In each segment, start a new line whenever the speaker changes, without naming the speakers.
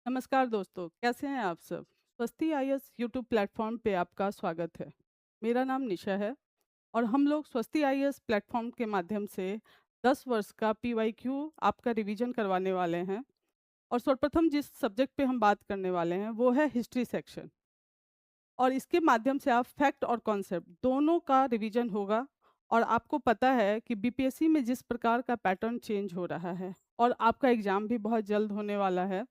नमस्कार दोस्तों, कैसे हैं आप सब? स्वस्ति आईएएस यूट्यूब प्लेटफॉर्म पे आपका स्वागत है। मेरा नाम निशा है और हम लोग स्वस्ति आईएएस प्लेटफॉर्म के माध्यम से 10 वर्ष का पीवाईक्यू आपका रिवीजन करवाने वाले हैं और सर्वप्रथम जिस सब्जेक्ट पे हम बात करने वाले हैं वो है हिस्ट्री सेक्शन। और इसके माध्यम से आप फैक्ट और कॉन्सेप्ट दोनों का रिवीजन होगा। और आपको पता है कि बीपीएससी में जिस प्रकार का पैटर्न चेंज हो रहा है और आपका एग्ज़ाम भी बहुत जल्द होने वाला है,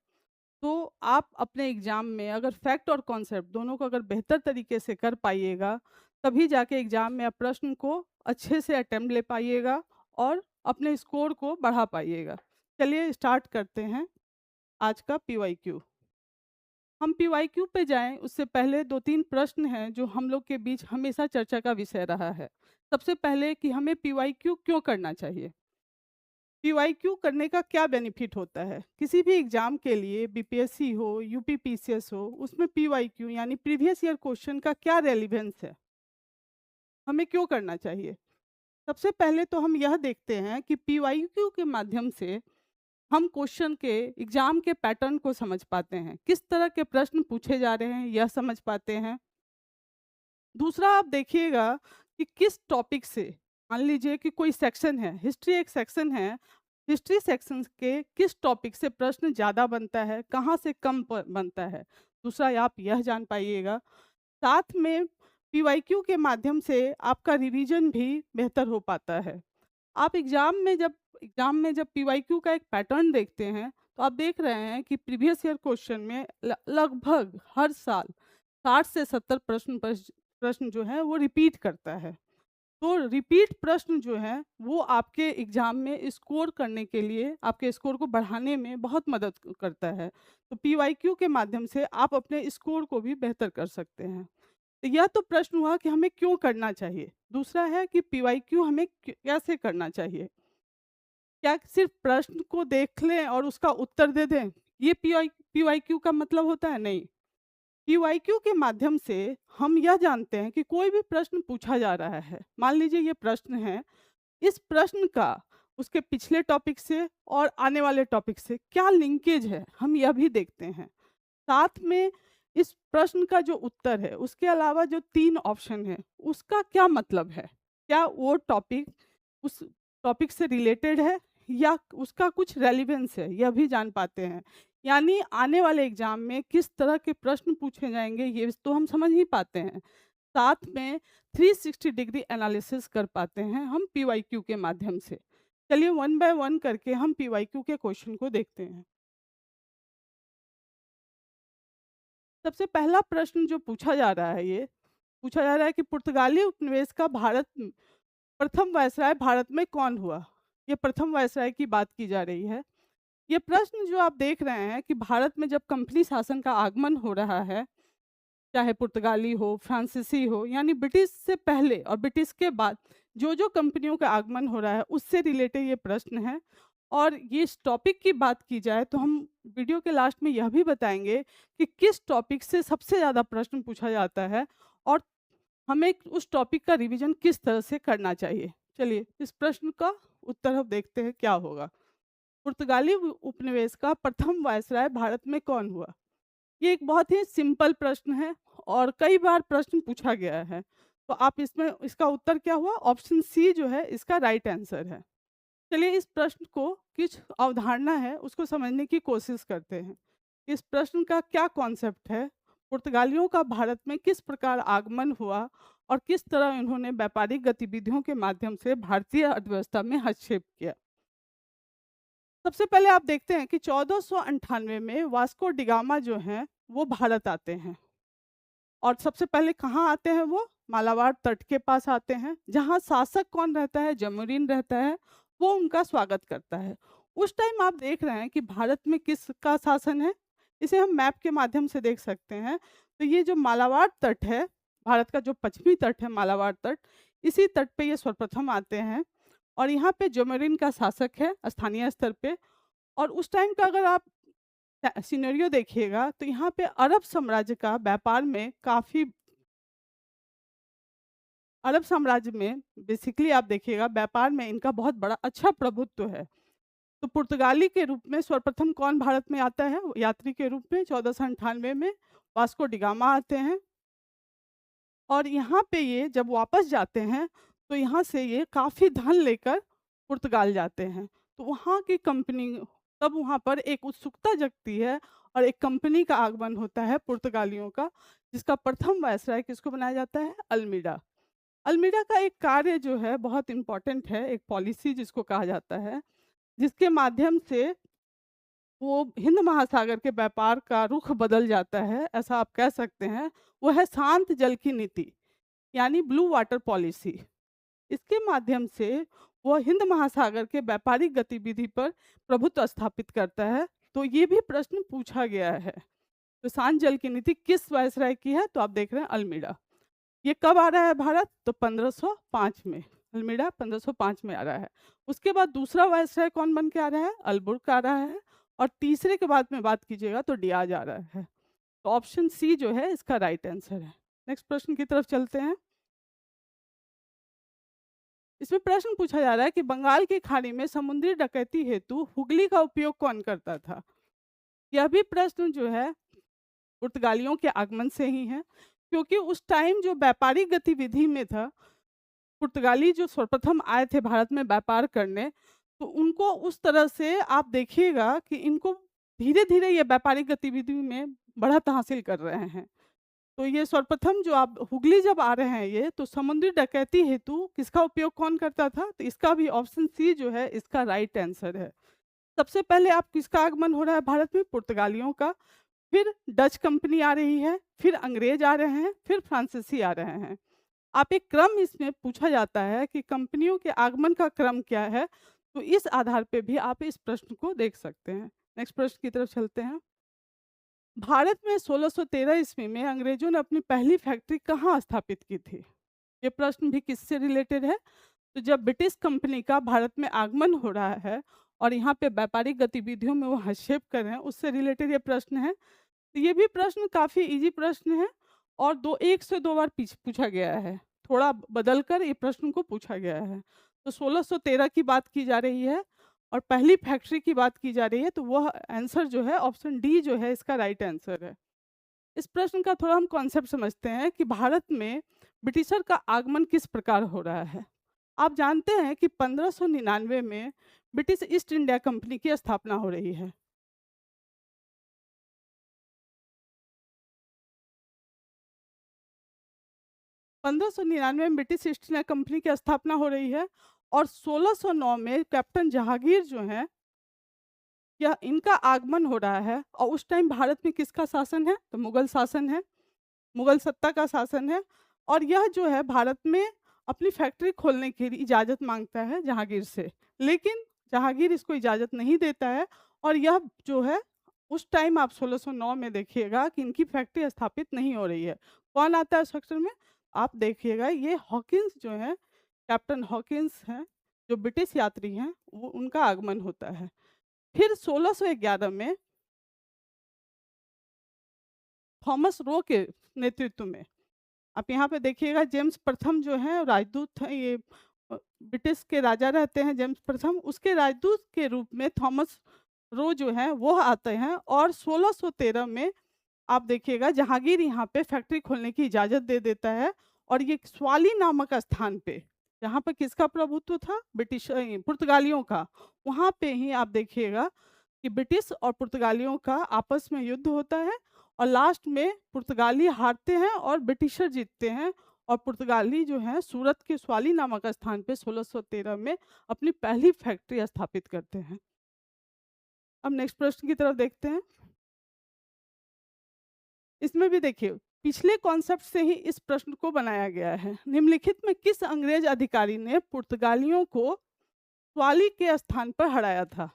तो आप अपने एग्ज़ाम में अगर फैक्ट और कॉन्सेप्ट दोनों को अगर बेहतर तरीके से कर पाइएगा, तभी जाके एग्ज़ाम में आप प्रश्न को अच्छे से अटेम्प्ट ले पाइएगा और अपने स्कोर को बढ़ा पाइएगा। चलिए स्टार्ट करते हैं आज का पीवाईक्यू। हम पीवाईक्यू पे जाएँ उससे पहले 2-3 प्रश्न हैं जो हम लोग के बीच हमेशा चर्चा का विषय रहा है। सबसे पहले कि हमें पीवाईक्यू क्यों करना चाहिए? पीवाईक्यू करने का क्या बेनिफिट होता है? किसी भी एग्ज़ाम के लिए बीपीएससी हो, यूपीपीसीएस हो, उसमें पीवाईक्यू यानी प्रीवियस ईयर क्वेश्चन का क्या रेलेवेंस है? हमें क्यों करना चाहिए? सबसे पहले तो हम यह देखते हैं कि पीवाईक्यू के माध्यम से हम क्वेश्चन के एग्ज़ाम के पैटर्न को समझ पाते हैं। किस तरह के प्रश्न पूछे जा रहे हैं, यह समझ पाते हैं। दूसरा आप देखिएगा कि किस टॉपिक से, मान लीजिए कि कोई सेक्शन है, हिस्ट्री एक सेक्शन है, हिस्ट्री सेक्शन के किस टॉपिक से प्रश्न ज़्यादा बनता है, कहाँ से कम बनता है। दूसरा आप यह जान पाइएगा। साथ में पीवाईक्यू के माध्यम से आपका रिवीजन भी बेहतर हो पाता है। आप एग्ज़ाम में जब पीवाईक्यू का एक पैटर्न देखते हैं, तो आप देख रहे हैं कि प्रीवियस ईयर क्वेश्चन में लगभग हर साल 60 से 70 प्रश्न जो है वो रिपीट करता है। तो रिपीट प्रश्न जो है वो आपके एग्ज़ाम में स्कोर करने के लिए, आपके स्कोर को बढ़ाने में बहुत मदद करता है। तो पीवाईक्यू के माध्यम से आप अपने स्कोर को भी बेहतर कर सकते हैं। तो यह तो प्रश्न हुआ कि हमें क्यों करना चाहिए। दूसरा है कि पीवाईक्यू हमें कैसे करना चाहिए। क्या सिर्फ प्रश्न को देख लें और उसका उत्तर दे दें, ये पीवाईक्यू का मतलब होता है? नहीं। पीवाईक्यू के माध्यम से हम यह जानते हैं कि कोई भी प्रश्न पूछा जा रहा है, मान लीजिए ये प्रश्न है, इस प्रश्न का उसके पिछले टॉपिक से और आने वाले टॉपिक से क्या लिंकेज है, हम यह भी देखते हैं। साथ में इस प्रश्न का जो उत्तर है, उसके अलावा जो 3 ऑप्शन है, उसका क्या मतलब है? क्या वो टॉपिक उस टॉपिक से रिलेटेड है या उसका कुछ रेलेवेंस है, यह भी जान पाते हैं। यानी आने वाले एग्ज़ाम में किस तरह के प्रश्न पूछे जाएँगे, ये तो हम समझ ही पाते हैं। साथ में 360 डिग्री एनालिसिस कर पाते हैं हम पीवाईक्यू के माध्यम से। चलिए वन बाय वन करके हम पीवाईक्यू के क्वेश्चन को देखते हैं। सबसे पहला प्रश्न जो पूछा जा रहा है, ये पूछा जा रहा है कि पुर्तगाली उपनिवेश का प्रथम वायसराय भारत में कौन हुआ? ये प्रथम वायसराय की बात की जा रही है। ये प्रश्न जो आप देख रहे हैं कि भारत में जब कंपनी शासन का आगमन हो रहा है, चाहे पुर्तगाली हो, फ्रांसीसी हो, यानी ब्रिटिश से पहले और ब्रिटिश के बाद जो कंपनियों का आगमन हो रहा है, उससे रिलेटेड ये प्रश्न है। और ये इस टॉपिक की बात की जाए तो हम वीडियो के लास्ट में यह भी बताएँगे कि किस टॉपिक से सबसे ज़्यादा प्रश्न पूछा जाता है और हमें उस टॉपिक का रिवीजन किस तरह से करना चाहिए। चलिए इस प्रश्न का उत्तर हम देखते हैं क्या होगा। पुर्तगाली उपनिवेश का प्रथम वायसराय भारत में कौन हुआ? ये एक बहुत ही सिंपल प्रश्न है और कई बार प्रश्न पूछा गया है। तो आप इसमें इसका उत्तर क्या हुआ? ऑप्शन सी जो है इसका राइट आंसर है। चलिए इस प्रश्न को कुछ अवधारणा है उसको समझने की कोशिश करते हैं। इस प्रश्न का क्या कॉन्सेप्ट है? पुर्तगालियों का भारत में किस प्रकार आगमन हुआ और किस तरह इन्होंने व्यापारिक गतिविधियों के माध्यम से भारतीय अर्थव्यवस्था में हस्तक्षेप किया। सबसे पहले आप देखते हैं कि 1498 में वास्को डिगामा जो हैं वो भारत आते हैं। और सबसे पहले कहाँ आते हैं वो? मालाबार तट के पास आते हैं, जहाँ शासक कौन रहता है? जमोरिन रहता है, वो उनका स्वागत करता है। उस टाइम आप देख रहे हैं कि भारत में किसका शासन है? इसे हम मैप के माध्यम से देख सकते हैं। तो ये जो मालाबार तट है, भारत का जो पश्चिमी तट है मालाबार तट, इसी तट पे ये सर्वप्रथम आते हैं और यहाँ पे जमोरिन का शासक है स्थानीय स्तर पे। और उस टाइम का अगर आप सिनेरियो देखिएगा तो यहाँ पे अरब साम्राज्य का व्यापार में काफ़ी, अरब साम्राज्य में बेसिकली आप देखिएगा व्यापार में इनका बहुत बड़ा अच्छा प्रभुत्व है। तो पुर्तगाली के रूप में सर्वप्रथम कौन भारत में आता है यात्री के रूप में? 1498 में वास्को डी गामा आते हैं। और यहाँ पे ये जब वापस जाते हैं, तो यहाँ से ये काफ़ी धन लेकर पुर्तगाल जाते हैं। तो वहाँ की कंपनी, तब वहाँ पर एक उत्सुकता जगती है और एक कंपनी का आगमन होता है पुर्तगालियों का, जिसका प्रथम वायसराय किसको बनाया जाता है? अल्मीडा। अल्मीडा का एक कार्य जो है बहुत इम्पोर्टेंट है, एक पॉलिसी जिसको कहा जाता है, जिसके माध्यम से वो हिंद महासागर के व्यापार का रुख बदल जाता है, ऐसा आप कह सकते हैं। वो है शांत जल की नीति, यानी ब्लू वाटर पॉलिसी। इसके माध्यम से वो हिंद महासागर के व्यापारिक गतिविधि पर प्रभुत्व स्थापित करता है। तो ये भी प्रश्न पूछा गया है। तो शांत जल की नीति किस वायसराय की है? तो आप देख रहे हैं अल्मीडा। ये कब आ रहा है भारत? तो 1505 में। अल्मीडा 1505 में आ रहा है। उसके बाद दूसरा वायसराय कौन बन के आ रहा है? अल्बुर्क आ रहा है। और तीसरे के बाद में बात कीजिएगा तो डियाज आ रहा है। तो ऑप्शन सी जो है इसका राइट आंसर है। नेक्स्ट प्रश्न की तरफ चलते हैं। इसमें प्रश्न पूछा जा रहा है कि बंगाल की खाड़ी में समुद्री डकैती हेतु हुगली का उपयोग कौन करता था? यह भी प्रश्न जो है पुर्तगालियों के आगमन से ही है, क्योंकि उस टाइम जो व्यापारिक गतिविधि में था, पुर्तगाली जो सर्वप्रथम आए थे भारत में व्यापार करने, तो उनको उस तरह से आप देखिएगा कि इनको धीरे-धीरे ये व्यापारिक गतिविधि में बढ़त हासिल कर रहे हैं। तो ये सर्वप्रथम जो आप हुगली जब आ रहे हैं ये, तो समुद्री डकैती हेतु किसका उपयोग कौन करता था? तो इसका भी ऑप्शन सी जो है इसका राइट आंसर है। सबसे पहले आप किसका आगमन हो रहा है भारत में? पुर्तगालियों का। फिर डच कंपनी आ रही है, फिर अंग्रेज आ रहे हैं, फिर फ्रांसीसी आ रहे हैं। आप एक क्रम इसमें पूछा जाता है कि कंपनियों के आगमन का क्रम क्या है, तो इस आधार पे भी आप इस प्रश्न को देख सकते हैं। नेक्स्ट प्रश्न की तरफ चलते हैं। भारत में 1613 ईस्वी में अंग्रेजों ने अपनी पहली फैक्ट्री कहाँ स्थापित की थी? ये प्रश्न भी किससे रिलेटेड है? तो जब ब्रिटिश कंपनी का भारत में आगमन हो रहा है और यहाँ पे व्यापारिक गतिविधियों में वो हस्तक्षेप कर रहे हैं, उससे रिलेटेड ये प्रश्न है। तो ये भी प्रश्न काफ़ी इजी प्रश्न है और एक से दो बार पूछा गया है। थोड़ा बदल कर ये प्रश्न को पूछा गया है। तो 1613 की बात की जा रही है और पहली फैक्ट्री की बात की जा रही है, तो वह आंसर जो है ऑप्शन डी जो है इसका राइट आंसर है। इस प्रश्न का थोड़ा हम कॉन्सेप्ट समझते हैं कि भारत में ब्रिटिशर का आगमन किस प्रकार हो रहा है। आप जानते हैं कि 1599 में ब्रिटिश ईस्ट इंडिया कंपनी की स्थापना हो रही है। 1599 में ब्रिटिश ईस्ट इंडिया कंपनी की स्थापना हो रही है और 1609 में कैप्टन जहांगीर जो हैं, यह इनका आगमन हो रहा है। और उस टाइम भारत में किसका शासन है? तो मुगल शासन है, मुगल सत्ता का शासन है। और यह जो है भारत में अपनी फैक्ट्री खोलने की इजाज़त मांगता है जहांगीर से, लेकिन जहांगीर इसको इजाज़त नहीं देता है। और यह जो है उस टाइम आप 1609 में देखिएगा कि इनकी फैक्ट्री स्थापित नहीं हो रही है। कौन आता है उस सेक्टर में? आप देखिएगा ये हॉकिंस जो है, कैप्टन हॉकिंस हैं, जो ब्रिटिश यात्री हैं, वो उनका आगमन होता है। फिर 1611 में थॉमस रो के नेतृत्व में, आप यहाँ पे देखिएगा जेम्स प्रथम जो है राजदूत हैं, ये ब्रिटिश के राजा रहते हैं जेम्स प्रथम, उसके राजदूत के रूप में थॉमस रो जो है वो आते हैं। और 1613 में आप देखिएगा जहांगीर यहाँ पे फैक्ट्री खोलने की इजाज़त दे देता है। और ये स्वाली नामक स्थान पे, जहाँ पर किसका प्रभुत्व था? ब्रिटिश पुर्तगालियों का। वहाँ पे ही आप देखिएगा कि ब्रिटिश और पुर्तगालियों का आपस में युद्ध होता है और लास्ट में पुर्तगाली हारते हैं और ब्रिटिशर जीतते हैं। और पुर्तगाली जो है सूरत के स्वाली नामक स्थान पे 1613 में अपनी पहली फैक्ट्री स्थापित करते हैं। अब नेक्स्ट प्रश्न की तरफ देखते हैं। इसमें भी देखिए पिछले कॉन्सेप्ट से ही इस प्रश्न को बनाया गया है। निम्नलिखित में किस अंग्रेज अधिकारी ने पुर्तगालियों को स्वाली के स्थान पर हराया था?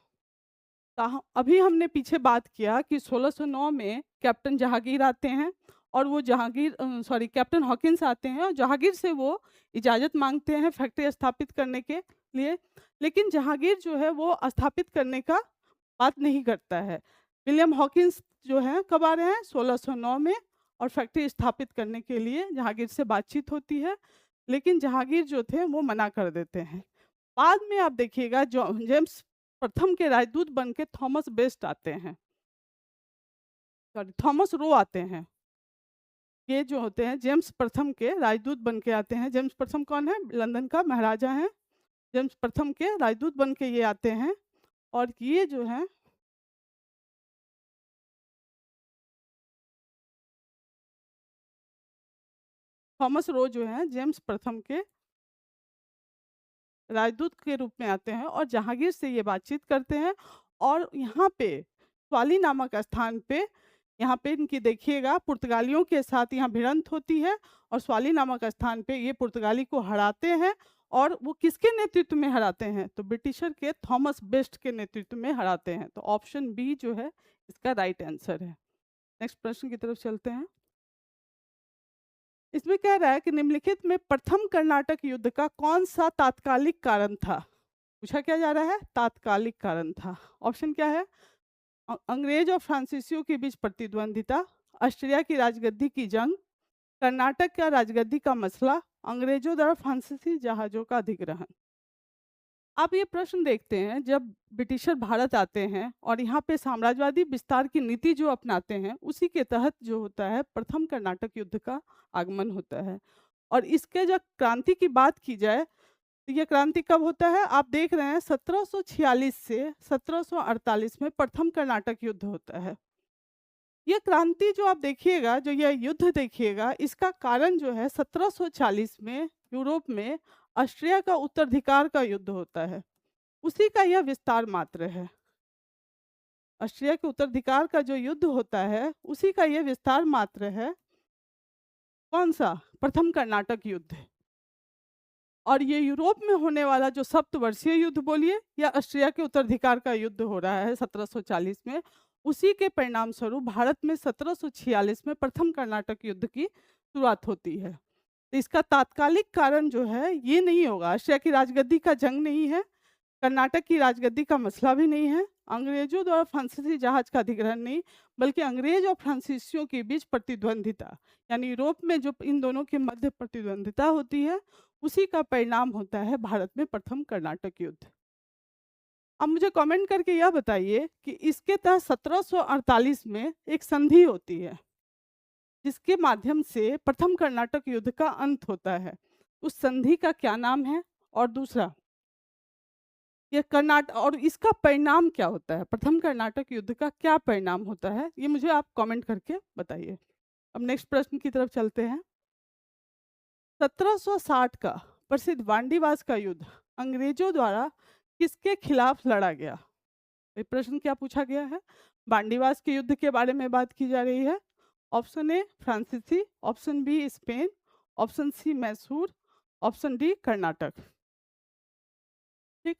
अभी हमने पीछे बात किया कि 1609 में कैप्टन जहांगीर आते हैं और वो कैप्टन हॉकिंस आते हैं और जहांगीर से वो इजाज़त मांगते हैं फैक्ट्री स्थापित करने के लिए। लेकिन जहांगीर जो है वो स्थापित करने का बात नहीं करता है। विलियम हॉकिंस जो है कब आ रहे हैं? 1609 में। और फैक्ट्री स्थापित करने के लिए जहांगीर से बातचीत होती है, लेकिन जहांगीर जो थे वो मना कर देते हैं। बाद में आप देखिएगा जो जेम्स प्रथम के राजदूत बन के थॉमस बेस्ट आते हैं, सॉरी थॉमस रो आते हैं। ये जो होते हैं जेम्स प्रथम के राजदूत बन के आते हैं। जेम्स प्रथम कौन है? लंदन का महाराजा है। जेम्स प्रथम के राजदूत बन के ये आते हैं। और ये जो है थॉमस रो जो है जेम्स प्रथम के राजदूत के रूप में आते हैं और जहांगीर से ये बातचीत करते हैं। और यहाँ पे स्वाली नामक स्थान पे, यहाँ पे इनकी देखिएगा पुर्तगालियों के साथ यहाँ भिड़ंत होती है और स्वाली नामक स्थान पे ये पुर्तगाली को हराते हैं। और वो किसके नेतृत्व में हराते हैं? तो ब्रिटिशर के थॉमस बेस्ट के नेतृत्व में हराते हैं। तो ऑप्शन बी जो है इसका राइट आंसर है। नेक्स्ट प्रश्न की तरफ चलते हैं। इसमें कह रहा है कि निम्नलिखित में प्रथम कर्नाटक युद्ध का कौन सा तात्कालिक कारण था? पूछा क्या जा रहा है? तात्कालिक कारण था। ऑप्शन क्या है? अंग्रेज और फ्रांसीसियों के बीच प्रतिद्वंदिता, ऑस्ट्रिया की राजगद्दी की जंग, कर्नाटक का राजगद्दी का मसला, अंग्रेजों द्वारा फ्रांसीसी जहाजों का अधिग्रहण। आप ये प्रश्न देखते हैं, जब ब्रिटिशर भारत आते हैं और यहाँ पे साम्राज्यवादी विस्तार की नीति जो अपनाते हैं, उसी के तहत जो होता है प्रथम कर्नाटक युद्ध का आगमन होता है। और इसके जब क्रांति की बात की जाए तो ये क्रांति कब होता है? आप देख रहे हैं 1746 से 1748 में प्रथम कर्नाटक युद्ध होता है। ये क्रांति जो आप देखिएगा, जो ये युद्ध देखिएगा, इसका कारण जो है 1740 में यूरोप में ऑस्ट्रिया का उत्तराधिकार का युद्ध होता है, उसी का यह विस्तार मात्र है। ऑस्ट्रिया के उत्तराधिकार का जो युद्ध होता है, उसी का यह विस्तार मात्र है। कौन सा? प्रथम कर्नाटक युद्ध। और ये यूरोप में होने वाला जो सप्तवर्षीय युद्ध बोलिए या ऑस्ट्रिया के उत्तराधिकार का युद्ध हो रहा है 1740 में, उसी के परिणाम स्वरूप भारत में 1746 में प्रथम कर्नाटक युद्ध की शुरुआत होती है। तो इसका तात्कालिक कारण जो है ये नहीं होगा, ऑस्ट्रिया की राजगद्दी का जंग नहीं है, कर्नाटक की राजगद्दी का मसला भी नहीं है, अंग्रेजों द्वारा फ्रांसीसी जहाज का अधिग्रहण नहीं, बल्कि अंग्रेज और फ्रांसीसियों के बीच प्रतिद्वंदिता, यानी यूरोप में जो इन दोनों के मध्य प्रतिद्वंदिता होती है, उसी का परिणाम होता है भारत में प्रथम कर्नाटक युद्ध। अब मुझे कमेंट करके यह बताइए कि इसके तहत 1748 में एक संधि होती है जिसके माध्यम से प्रथम कर्नाटक युद्ध का अंत होता है। उस संधि का क्या नाम है? और दूसरा, ये कर्नाटक और इसका परिणाम क्या होता है? प्रथम कर्नाटक युद्ध का क्या परिणाम होता है? ये मुझे आप कमेंट करके बताइए। अब नेक्स्ट प्रश्न की तरफ चलते हैं। 1760 का प्रसिद्ध वांडीवास का युद्ध अंग्रेजों द्वारा किसके खिलाफ लड़ा गया? ये प्रश्न क्या पूछा गया है? वांडीवास के युद्ध के बारे में बात की जा रही है। ऑप्शन ए फ्रांसीसी, option B Spain, option C Mysore, option D Karnataka. ठीक,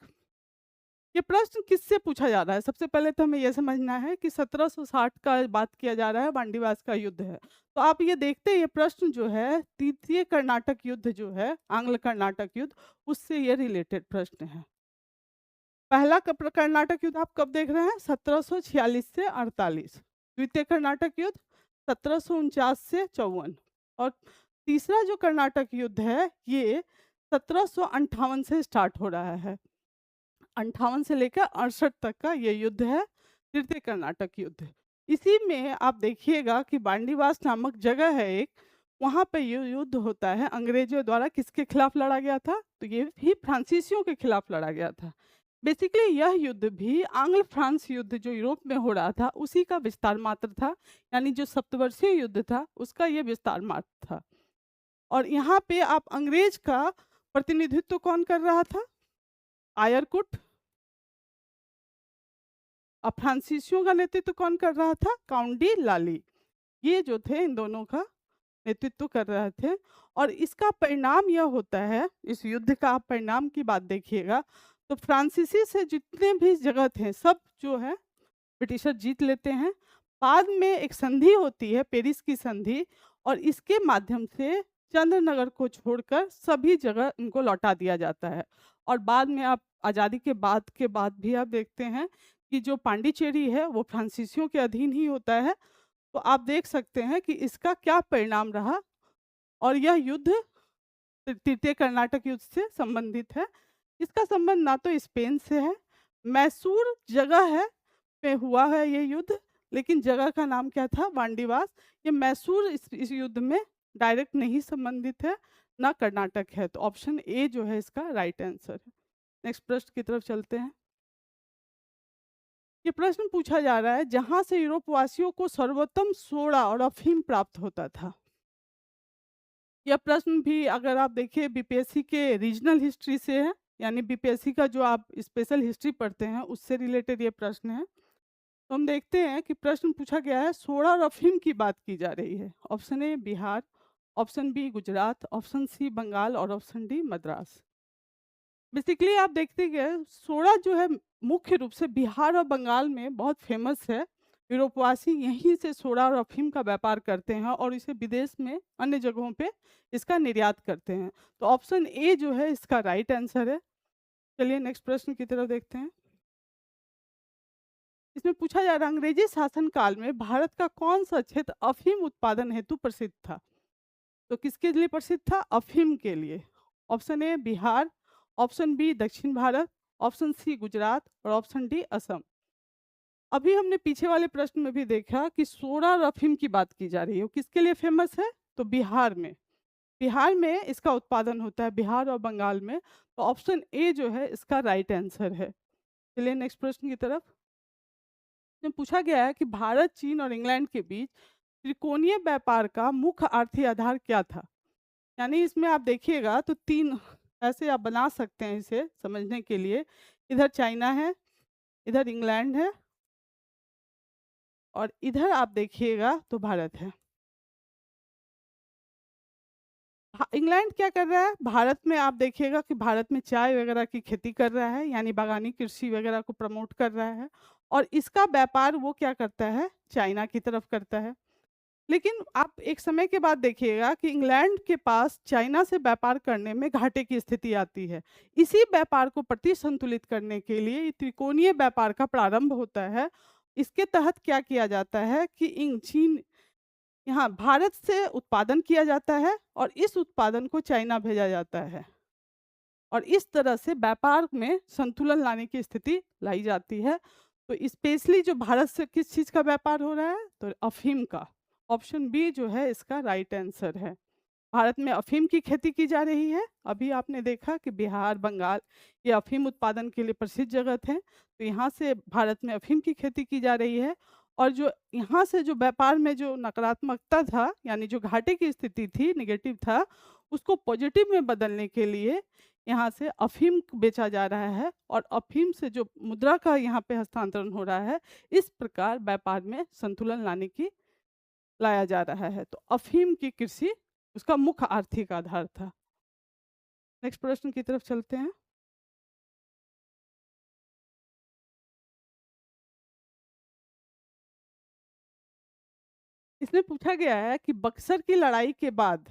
ये प्रश्न किससे पूछा जा रहा है? सबसे पहले तो हमें यह समझना है कि 1760 का बात किया जा रहा है, वांडीवास का युद्ध है। तो आप ये देखते हैं, ये प्रश्न जो है तृतीय कर्नाटक युद्ध जो है, आंग्ल कर्नाटक युद्ध, उससे ये रिलेटेड प्रश्न है। पहला कर्नाटक युद्ध आप कब देख रहे हैं? 1746 से 48। द्वितीय कर्नाटक युद्ध 1749 से 54। और तीसरा जो कर्नाटक युद्ध है ये 1758 से स्टार्ट हो रहा है। 58 से लेकर 68 तक का ये युद्ध है, तृतीय कर्नाटक युद्ध। इसी में आप देखिएगा कि बांडीवास नामक जगह है एक, वहाँ पे ये युद्ध होता है। अंग्रेजों द्वारा किसके खिलाफ लड़ा गया था? तो ये भी फ्रांसीसियों के खिलाफ लड़ा गया था। बेसिकली यह युद्ध भी आंग्ल फ्रांस युद्ध जो यूरोप में हो रहा था उसी का विस्तार मात्र था, यानी जो सप्तवर्षीय युद्ध था उसका ये विस्तार मात्र था। और यहाँ पे आप अंग्रेज का प्रतिनिधित्व कौन कर रहा था? आयरकुट। और फ्रांसीसियों का नेतृत्व कौन कर रहा था? काउंट डी लाली। ये जो थे इन दोनों का नेतृत्व कर रहे थे। और इसका परिणाम यह होता है, इस युद्ध का आप परिणाम की बात देखिएगा तो फ्रांसीसी से जितने भी जगह थे सब जो है ब्रिटिशर जीत लेते हैं। बाद में एक संधि होती है, पेरिस की संधि, और इसके माध्यम से चंद्रनगर को छोड़कर सभी जगह इनको लौटा दिया जाता है। और बाद में आप आज़ादी के बाद भी आप देखते हैं कि जो पांडिचेरी है वो फ्रांसीसियों के अधीन ही होता है। तो आप देख सकते हैं कि इसका क्या परिणाम रहा। और यह युद्ध तृतीय कर्नाटक युद्ध से संबंधित है। इसका संबंध ना तो स्पेन से है, मैसूर जगह है पे हुआ है ये युद्ध, लेकिन जगह का नाम क्या था? वांडीवास। ये मैसूर इस युद्ध में डायरेक्ट नहीं संबंधित है, ना कर्नाटक है। तो ऑप्शन ए जो है इसका राइट आंसर है। नेक्स्ट प्रश्न की तरफ चलते हैं। ये प्रश्न पूछा जा रहा है, जहां से यूरोपवासियों को सर्वोत्तम सोडा और अफीम प्राप्त होता था। यह प्रश्न भी अगर आप देखिए बीपीएससी के रीजनल हिस्ट्री से है, यानी बीपीएससी का जो आप स्पेशल हिस्ट्री पढ़ते हैं उससे रिलेटेड ये प्रश्न है। तो हम देखते हैं कि प्रश्न पूछा गया है, सोडा और अफीम की बात की जा रही है। Option A Bihar, option B Gujarat, option C Bengal और ऑप्शन डी मद्रास। बेसिकली आप देखते गए सोडा जो है मुख्य रूप से बिहार और बंगाल में बहुत फेमस है। यूरोपवासी यहीं से सोडा और अफीम का व्यापार करते हैं और इसे विदेश में अन्य जगहों पे इसका निर्यात करते हैं। तो ऑप्शन ए जो है इसका राइट आंसर है। चलिए नेक्स्ट प्रश्न की तरफ देखते हैं। इसमें पूछा जा रहा है, अंग्रेजी शासनकाल में भारत का कौन सा क्षेत्र अफीम उत्पादन हेतु प्रसिद्ध था? तो किसके लिए प्रसिद्ध था? अफीम के लिए। Option A Bihar, option B दक्षिण भारत, ऑप्शन सी गुजरात और ऑप्शन डी असम। अभी हमने पीछे वाले प्रश्न में भी देखा कि सोडा और अफीम की बात की जा रही है, वो किसके लिए फेमस है? तो बिहार में। बिहार में इसका उत्पादन होता है, बिहार और बंगाल में। तो ऑप्शन ए जो है इसका राइट आंसर है। चलिए नेक्स्ट प्रश्न की तरफ। में पूछा गया है कि भारत, चीन और इंग्लैंड के बीच त्रिकोणीय व्यापार का मुख्य आर्थिक आधार क्या था? यानी इसमें आप देखिएगा तो तीन ऐसे आप बना सकते हैं इसे समझने के लिए। इधर चाइना है, इधर इंग्लैंड है और इधर आप देखिएगा तो भारत है। इंग्लैंड क्या कर रहा है? भारत में आप देखिएगा कि भारत में चाय वगैरह की खेती कर रहा है, यानी बागानी कृषि वगैरह को प्रमोट कर रहा है। और इसका व्यापार वो क्या करता है? चाइना की तरफ करता है। लेकिन आप एक समय के बाद देखिएगा कि इंग्लैंड के पास चाइना से व्यापार करने में घाटे की स्थिति आती है। इसी व्यापार को प्रतिसंतुलित करने के लिए ये त्रिकोणीय व्यापार का प्रारंभ होता है। इसके तहत क्या किया जाता है कि चीन यहाँ भारत से उत्पादन किया जाता है और इस उत्पादन को चाइना भेजा जाता है और इस तरह से व्यापार में संतुलन लाने की स्थिति लाई जाती है। तो स्पेशली जो भारत से किस चीज़ का व्यापार हो रहा है? तो अफीम का। ऑप्शन बी जो है इसका राइट आंसर है। भारत में अफीम की खेती की जा रही है। अभी आपने देखा कि बिहार, बंगाल ये अफीम उत्पादन के लिए प्रसिद्ध जगह थे। तो यहाँ से भारत में अफीम की खेती की जा रही है और जो यहाँ से जो व्यापार में जो नकारात्मकता था, यानी जो घाटे की स्थिति थी, नेगेटिव था, उसको पॉजिटिव में बदलने के लिए यहाँ से अफीम बेचा जा रहा है और अफीम से जो मुद्रा का यहाँ पे हस्तांतरण हो रहा है, इस प्रकार व्यापार में संतुलन लाया जा रहा है। तो अफीम की कृषि उसका मुख्य आर्थिक आधार था। नेक्स्ट प्रश्न की तरफ चलते हैं। इसमें पूछा गया है कि बक्सर की लड़ाई के बाद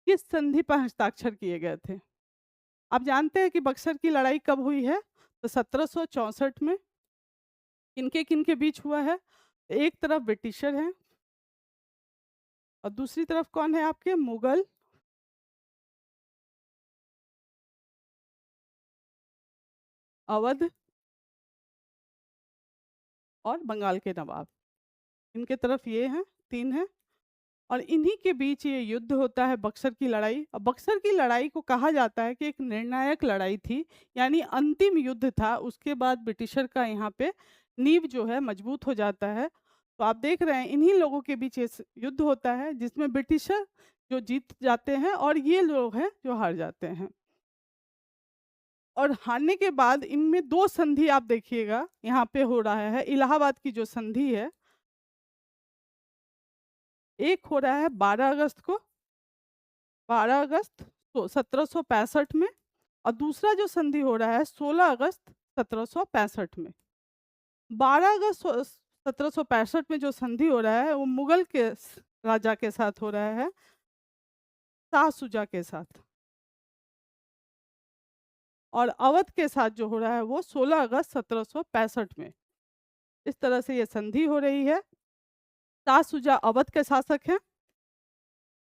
किस संधि पर हस्ताक्षर किए गए थे? आप जानते हैं कि बक्सर की लड़ाई कब हुई है? तो 1764 में। किनके किनके बीच हुआ है? एक तरफ ब्रिटिशर हैं और दूसरी तरफ कौन है आपके? मुगल। अवध और बंगाल के नवाब। इनके तरफ ये हैं, तीन हैं और इन्हीं के बीच ये युद्ध होता है, बक्सर की लड़ाई। और बक्सर की लड़ाई को कहा जाता है कि एक निर्णायक लड़ाई थी, यानी अंतिम युद्ध था। उसके बाद ब्रिटिशर का यहाँ पे नींव जो है मजबूत हो जाता है। तो आप देख रहे हैं इन्हीं लोगों के बीच ये युद्ध होता है जिसमें ब्रिटिशर जो जीत जाते हैं और ये लोग हैं जो हार जाते हैं। और हारने के बाद इनमें दो संधि आप देखिएगा यहाँ पे हो रहा है। इलाहाबाद की जो संधि है, एक हो रहा है 12 अगस्त को, 12 अगस्त तो 1765 में, और दूसरा जो संधि हो रहा है 16 अगस्त 1765 में। 12 अगस्त 1765 में जो संधि हो रहा है वो मुगल के राजा के साथ हो रहा है, शाह सुजा के साथ। और अवध के साथ जो हो रहा है वो 16 अगस्त 1765 में। इस तरह से ये संधि हो रही है। शाह सुजा अवध के शासक हैं,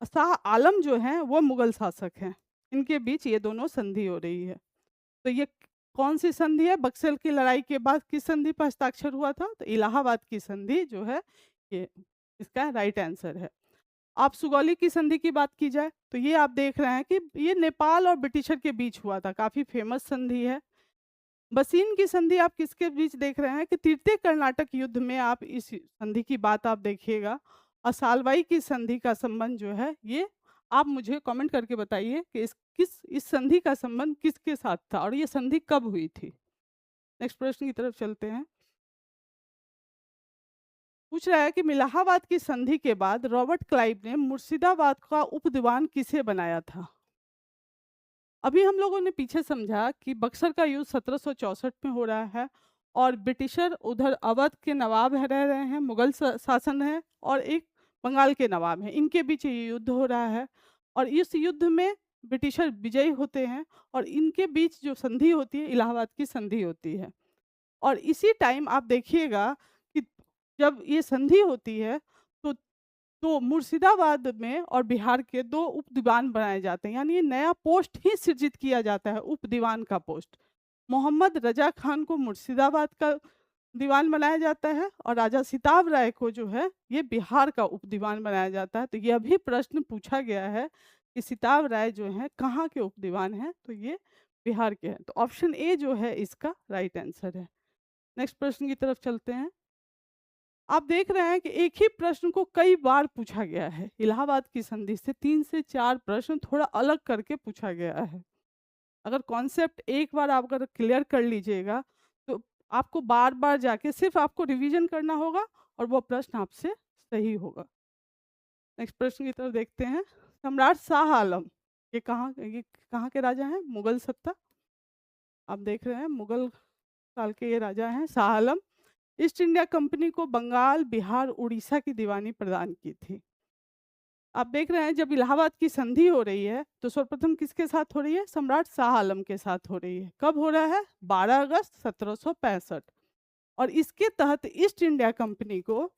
शाह आलम जो हैं वो मुगल शासक हैं। इनके बीच ये दोनों संधि हो रही है। तो ये कौन सी संधि है? बक्सर की लड़ाई के बाद किस संधि पर हस्ताक्षर हुआ था? तो इलाहाबाद की संधि जो है ये इसका राइट आंसर है। आप सुगौली की संधि की बात की जाए तो ये आप देख रहे हैं कि ये नेपाल और ब्रिटिशर के बीच हुआ था, काफ़ी फेमस संधि है। बसीन की संधि आप किसके बीच देख रहे हैं कि तृतीय कर्नाटक युद्ध में आप इस संधि की बात आप देखिएगा। और सालवाई की संधि का संबंध जो है ये आप मुझे कमेंट करके बताइए कि इस संधि का संबंध किसके साथ था और ये संधि कब हुई थी। नेक्स्ट प्रश्न की तरफ चलते हैं। पूछ रहा है कि इलाहाबाद की संधि के बाद रॉबर्ट क्लाइव ने मुर्शिदाबाद का उपदीवान किसे बनाया था? अभी हम लोगों ने पीछे समझा कि बक्सर का युद्ध 1764 में हो रहा है और ब्रिटिशर उधर अवध के नवाब रह रहे हैं, मुगल शासन है और एक बंगाल के नवाब हैं, इनके बीच ये युद्ध हो रहा है। और इस युद्ध में ब्रिटिशर विजयी होते हैं और इनके बीच जो संधि होती है इलाहाबाद की संधि होती है। और इसी टाइम आप देखिएगा कि जब ये संधि होती है तो मुर्शिदाबाद में और बिहार के 2 उप दीवान बनाए जाते हैं, यानी ये नया पोस्ट ही सृजित किया जाता है, उप दीवान का पोस्ट। मोहम्मद रजा खान को मुर्शिदाबाद का दीवान बनाया जाता है और राजा सिताब राय को जो है ये बिहार का उप दीवान बनाया जाता है। तो यह भी प्रश्न पूछा गया है कि सिताब राय जो हैं कहाँ के उप दीवान हैं? तो ये बिहार के हैं। तो ऑप्शन ए जो है इसका राइट आंसर है। नेक्स्ट प्रश्न की तरफ चलते हैं। आप देख रहे हैं कि एक ही प्रश्न को कई बार पूछा गया है। इलाहाबाद की संधि से 3 से 4 प्रश्न थोड़ा अलग करके पूछा गया है। अगर कॉन्सेप्ट एक बार आप अगर क्लियर कर लीजिएगा तो आपको बार-बार जाके सिर्फ आपको रिवीजन करना होगा और वो प्रश्न आपसे सही होगा। नेक्स्ट प्रश्न की तरफ देखते हैं। सम्राट शाह आलम ये कहाँ के राजा हैं? मुगल सत्ता। आप देख रहे हैं मुगल काल के ये राजा हैं Shah Alam. East India company को बंगाल, बिहार, उड़ीसा की दीवानी प्रदान की थी। आप देख रहे हैं जब इलाहाबाद की संधि हो रही है तो सर्वप्रथम किसके साथ हो रही है? सम्राट शाह आलम के साथ हो रही है। कब हो रहा है? 12 अगस्त 1765। और इसके तहत ईस्ट इंडिया कंपनी को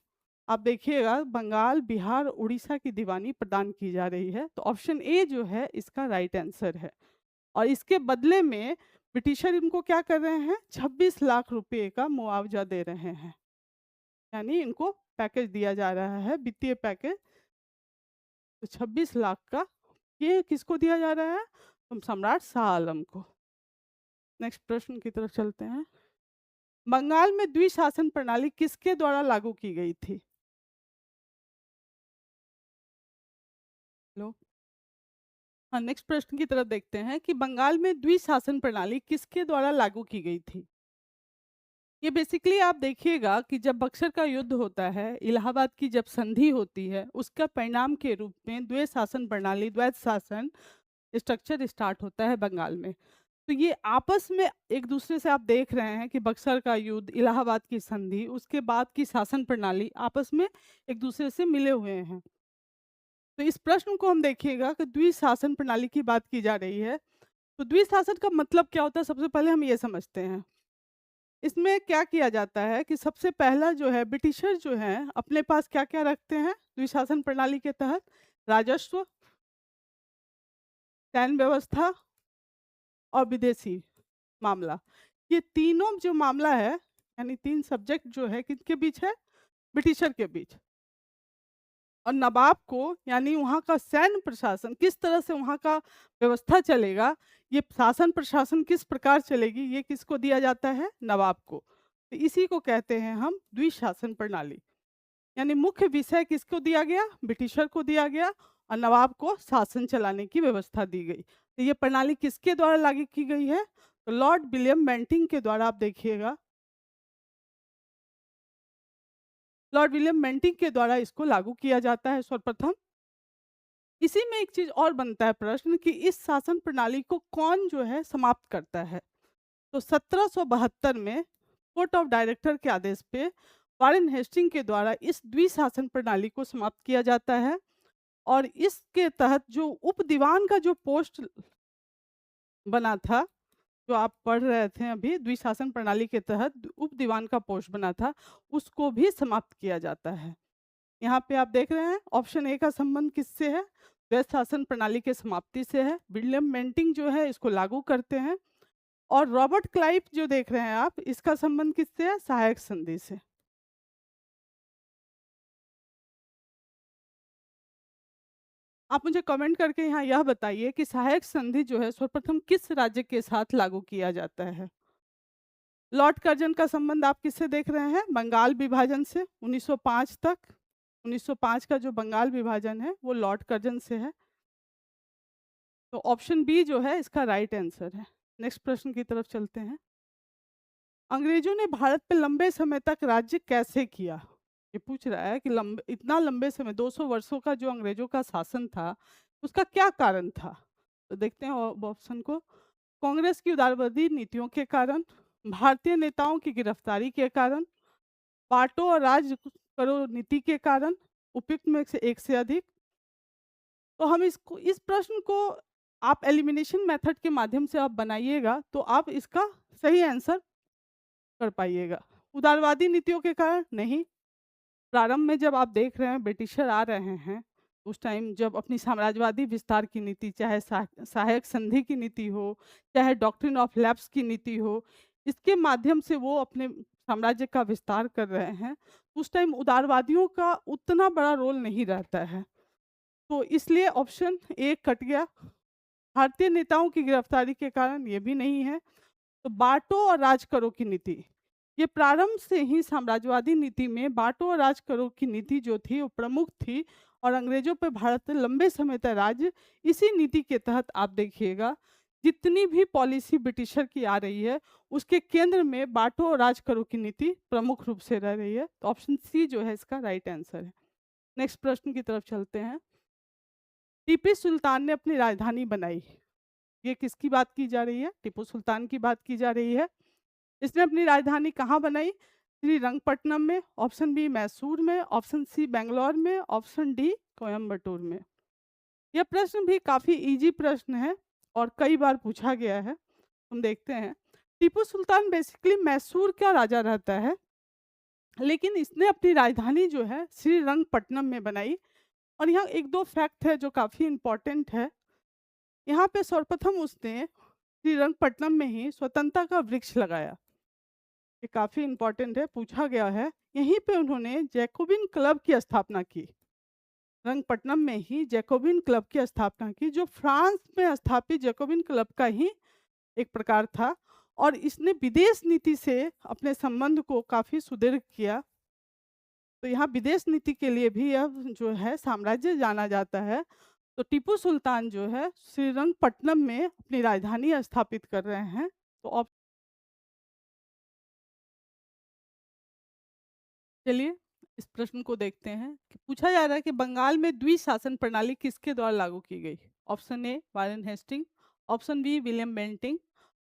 आप देखिएगा बंगाल, बिहार, उड़ीसा की दीवानी प्रदान की जा रही है। तो ऑप्शन ए जो है इसका राइट आंसर है। और इसके बदले में ब्रिटिशर इनको क्या कर रहे हैं? 26 लाख रुपए का मुआवजा दे रहे हैं, यानी इनको पैकेज दिया जा रहा है, वित्तीय पैकेज। तो 26 लाख का ये किसको दिया जा रहा है? तो सम्राट शाह आलम को। नेक्स्ट प्रश्न की तरफ चलते हैं। बंगाल में द्विशासन प्रणाली किसके द्वारा लागू की गई थी? लो हाँ, नेक्स्ट प्रश्न की तरफ देखते हैं कि बंगाल में द्विशासन प्रणाली किसके द्वारा लागू की गई थी? ये बेसिकली आप देखिएगा कि जब बक्सर का युद्ध होता है, इलाहाबाद की जब संधि होती है, उसका परिणाम के रूप में द्वैत शासन प्रणाली, द्वैत शासन स्ट्रक्चर स्टार्ट होता है बंगाल में। तो ये आपस में एक दूसरे से आप देख रहे हैं कि बक्सर का युद्ध, इलाहाबाद की संधि, उसके बाद की शासन प्रणाली आपस में एक दूसरे से मिले हुए हैं। तो इस प्रश्न को हम देखिएगा कि द्विशासन प्रणाली की बात की जा रही है। तो द्विशासन का मतलब क्या होता है? सबसे पहले हम ये समझते हैं। इसमें क्या किया जाता है कि सबसे पहला जो है ब्रिटिशर जो हैं अपने पास क्या-क्या रखते हैं द्विशासन प्रणाली के तहत? राजस्व, सैन्य व्यवस्था और विदेशी मामला। ये तीनों जो मामला है, यानी 3 सब्जेक्ट जो है किसके बीच है? ब्रिटिशर के बीच। और नवाब को, यानी वहाँ का सैन्य प्रशासन किस तरह से वहाँ का व्यवस्था चलेगा, ये शासन प्रशासन किस प्रकार चलेगी, ये किसको दिया जाता है? नवाब को। तो इसी को कहते हैं हम द्विशासन प्रणाली। यानी मुख्य विषय किसको दिया गया? ब्रिटिशर को दिया गया और नवाब को शासन चलाने की व्यवस्था दी गई। तो ये प्रणाली किसके द्वारा लागू की गई है? तो लॉर्ड विलियम बेंटिंक के द्वारा आप देखिएगा, लॉर्ड विलियम बेंटिंक के द्वारा इसको लागू किया जाता है सर्वप्रथम। इसी में एक चीज और बनता है प्रश्न कि इस शासन प्रणाली को कौन जो है समाप्त करता है? तो 1772 में कोर्ट ऑफ डायरेक्टर के आदेश पे वारेन हेस्टिंग के द्वारा इस द्विशासन प्रणाली को समाप्त किया जाता है। और इसके तहत जो उप दीवान का जो पोस्ट बना था, जो आप पढ़ रहे थे अभी, द्विशासन प्रणाली के तहत उप दीवान का पोस्ट बना था, उसको भी समाप्त किया जाता है। यहाँ पे आप देख रहे हैं ऑप्शन ए का संबंध किससे है? द्वैत शासन प्रणाली के समाप्ति से है। विलियम बेंटिंक जो है इसको लागू करते हैं और रॉबर्ट क्लाइव जो देख रहे हैं आप, इसका संबंध किससे है? सहायक संधि से। आप मुझे कमेंट करके यहाँ यह बताइए कि सहायक संधि जो है सर्वप्रथम किस राज्य के साथ लागू किया जाता है? लॉर्ड कर्जन का संबंध आप किससे देख रहे हैं? बंगाल विभाजन से 1905 तक। 1905 का जो बंगाल विभाजन है वो लॉर्ड कर्जन से है। तो ऑप्शन बी जो है इसका राइट आंसर है। नेक्स्ट प्रश्न की तरफ चलते हैं। अंग्रेजों ने भारत पे लंबे समय तक राज्य कैसे किया? ये पूछ रहा है कि लंबे इतना लंबे समय 200 वर्षों का जो अंग्रेजों का शासन था, उसका क्या कारण था? तो देखते हैं ऑप्शन को। कांग्रेस की उदारवादी नीतियों के कारण, भारतीय नेताओं की गिरफ्तारी के कारण, बांटो और राज करो नीति के कारण, उपयुक्त में से एक से अधिक। तो हम इस प्रश्न को आप एलिमिनेशन मेथड के माध्यम से आप बनाइएगा तो आप इसका सही आंसर कर पाइएगा। उदारवादी नीतियों के कारण नहीं। प्रारंभ में जब आप देख रहे हैं ब्रिटिशर आ रहे हैं, उस टाइम जब अपनी साम्राज्यवादी विस्तार की नीति, चाहे सहायक संधि की नीति हो, चाहे डॉक्ट्रिन ऑफ लैप्स की नीति हो, इसके माध्यम से वो अपने साम्राज्य का विस्तार कर रहे हैं। उस टाइम उदारवादियों का उतना बड़ा रोल नहीं रहता है, तो इसलिए ऑप्शन ए कट गया। भारतीय नेताओं की गिरफ्तारी के कारण ये भी नहीं है। तो बांटो और राज करो की नीति, ये प्रारंभ से ही साम्राज्यवादी नीति में बांटो और राज करो की नीति जो थी वो प्रमुख थी, और अंग्रेजों पर भारत ने लंबे समय तक राज्य इसी नीति के तहत आप देखिएगा जितनी भी पॉलिसी ब्रिटिशर की आ रही है उसके केंद्र में बांटो और राज करो की नीति प्रमुख रूप से रह रही है। तो ऑप्शन सी जो है इसका राइट आंसर है। नेक्स्ट प्रश्न की तरफ चलते हैं। टीपू सुल्तान ने अपनी राजधानी बनाई, ये किसकी बात की जा रही है? टीपू सुल्तान की बात की जा रही है। इसने अपनी राजधानी कहाँ बनाई? श्रीरंगपट्टनम में, ऑप्शन बी मैसूर में, ऑप्शन सी बेंगलोर में, ऑप्शन डी कोयम्बटूर में। यह प्रश्न भी काफ़ी इजी प्रश्न है और कई बार पूछा गया है। हम देखते हैं। टीपू सुल्तान बेसिकली मैसूर का राजा रहता है, लेकिन इसने अपनी राजधानी जो है श्रीरंगपट्टनम में बनाई। और यहाँ एक दो फैक्ट है जो काफ़ी इम्पोर्टेंट है। यहाँ पे सर्वप्रथम उसने श्रीरंगपट्टनम में ही स्वतंत्रता का वृक्ष लगाया, ये काफ़ी इम्पोर्टेंट है, पूछा गया है। यहीं पे उन्होंने जैकोबिन क्लब की स्थापना की, रंगपट्टनम में ही जैकोबिन क्लब की स्थापना की, जो फ्रांस में स्थापित जैकोबिन क्लब का ही एक प्रकार था। और इसने विदेश नीति से अपने संबंध को काफ़ी सुदृढ़ किया। तो यहाँ विदेश नीति के लिए भी यह जो है साम्राज्य जाना जाता है। तो टीपू सुल्तान जो है श्रीरंगपट्टनम में अपनी राजधानी स्थापित कर रहे हैं। तो चलिए इस प्रश्न को देखते हैं कि पूछा जा रहा है कि बंगाल में द्विशासन प्रणाली किसके द्वारा लागू की गई? Option A Warren Hastings, option B William Bentinck,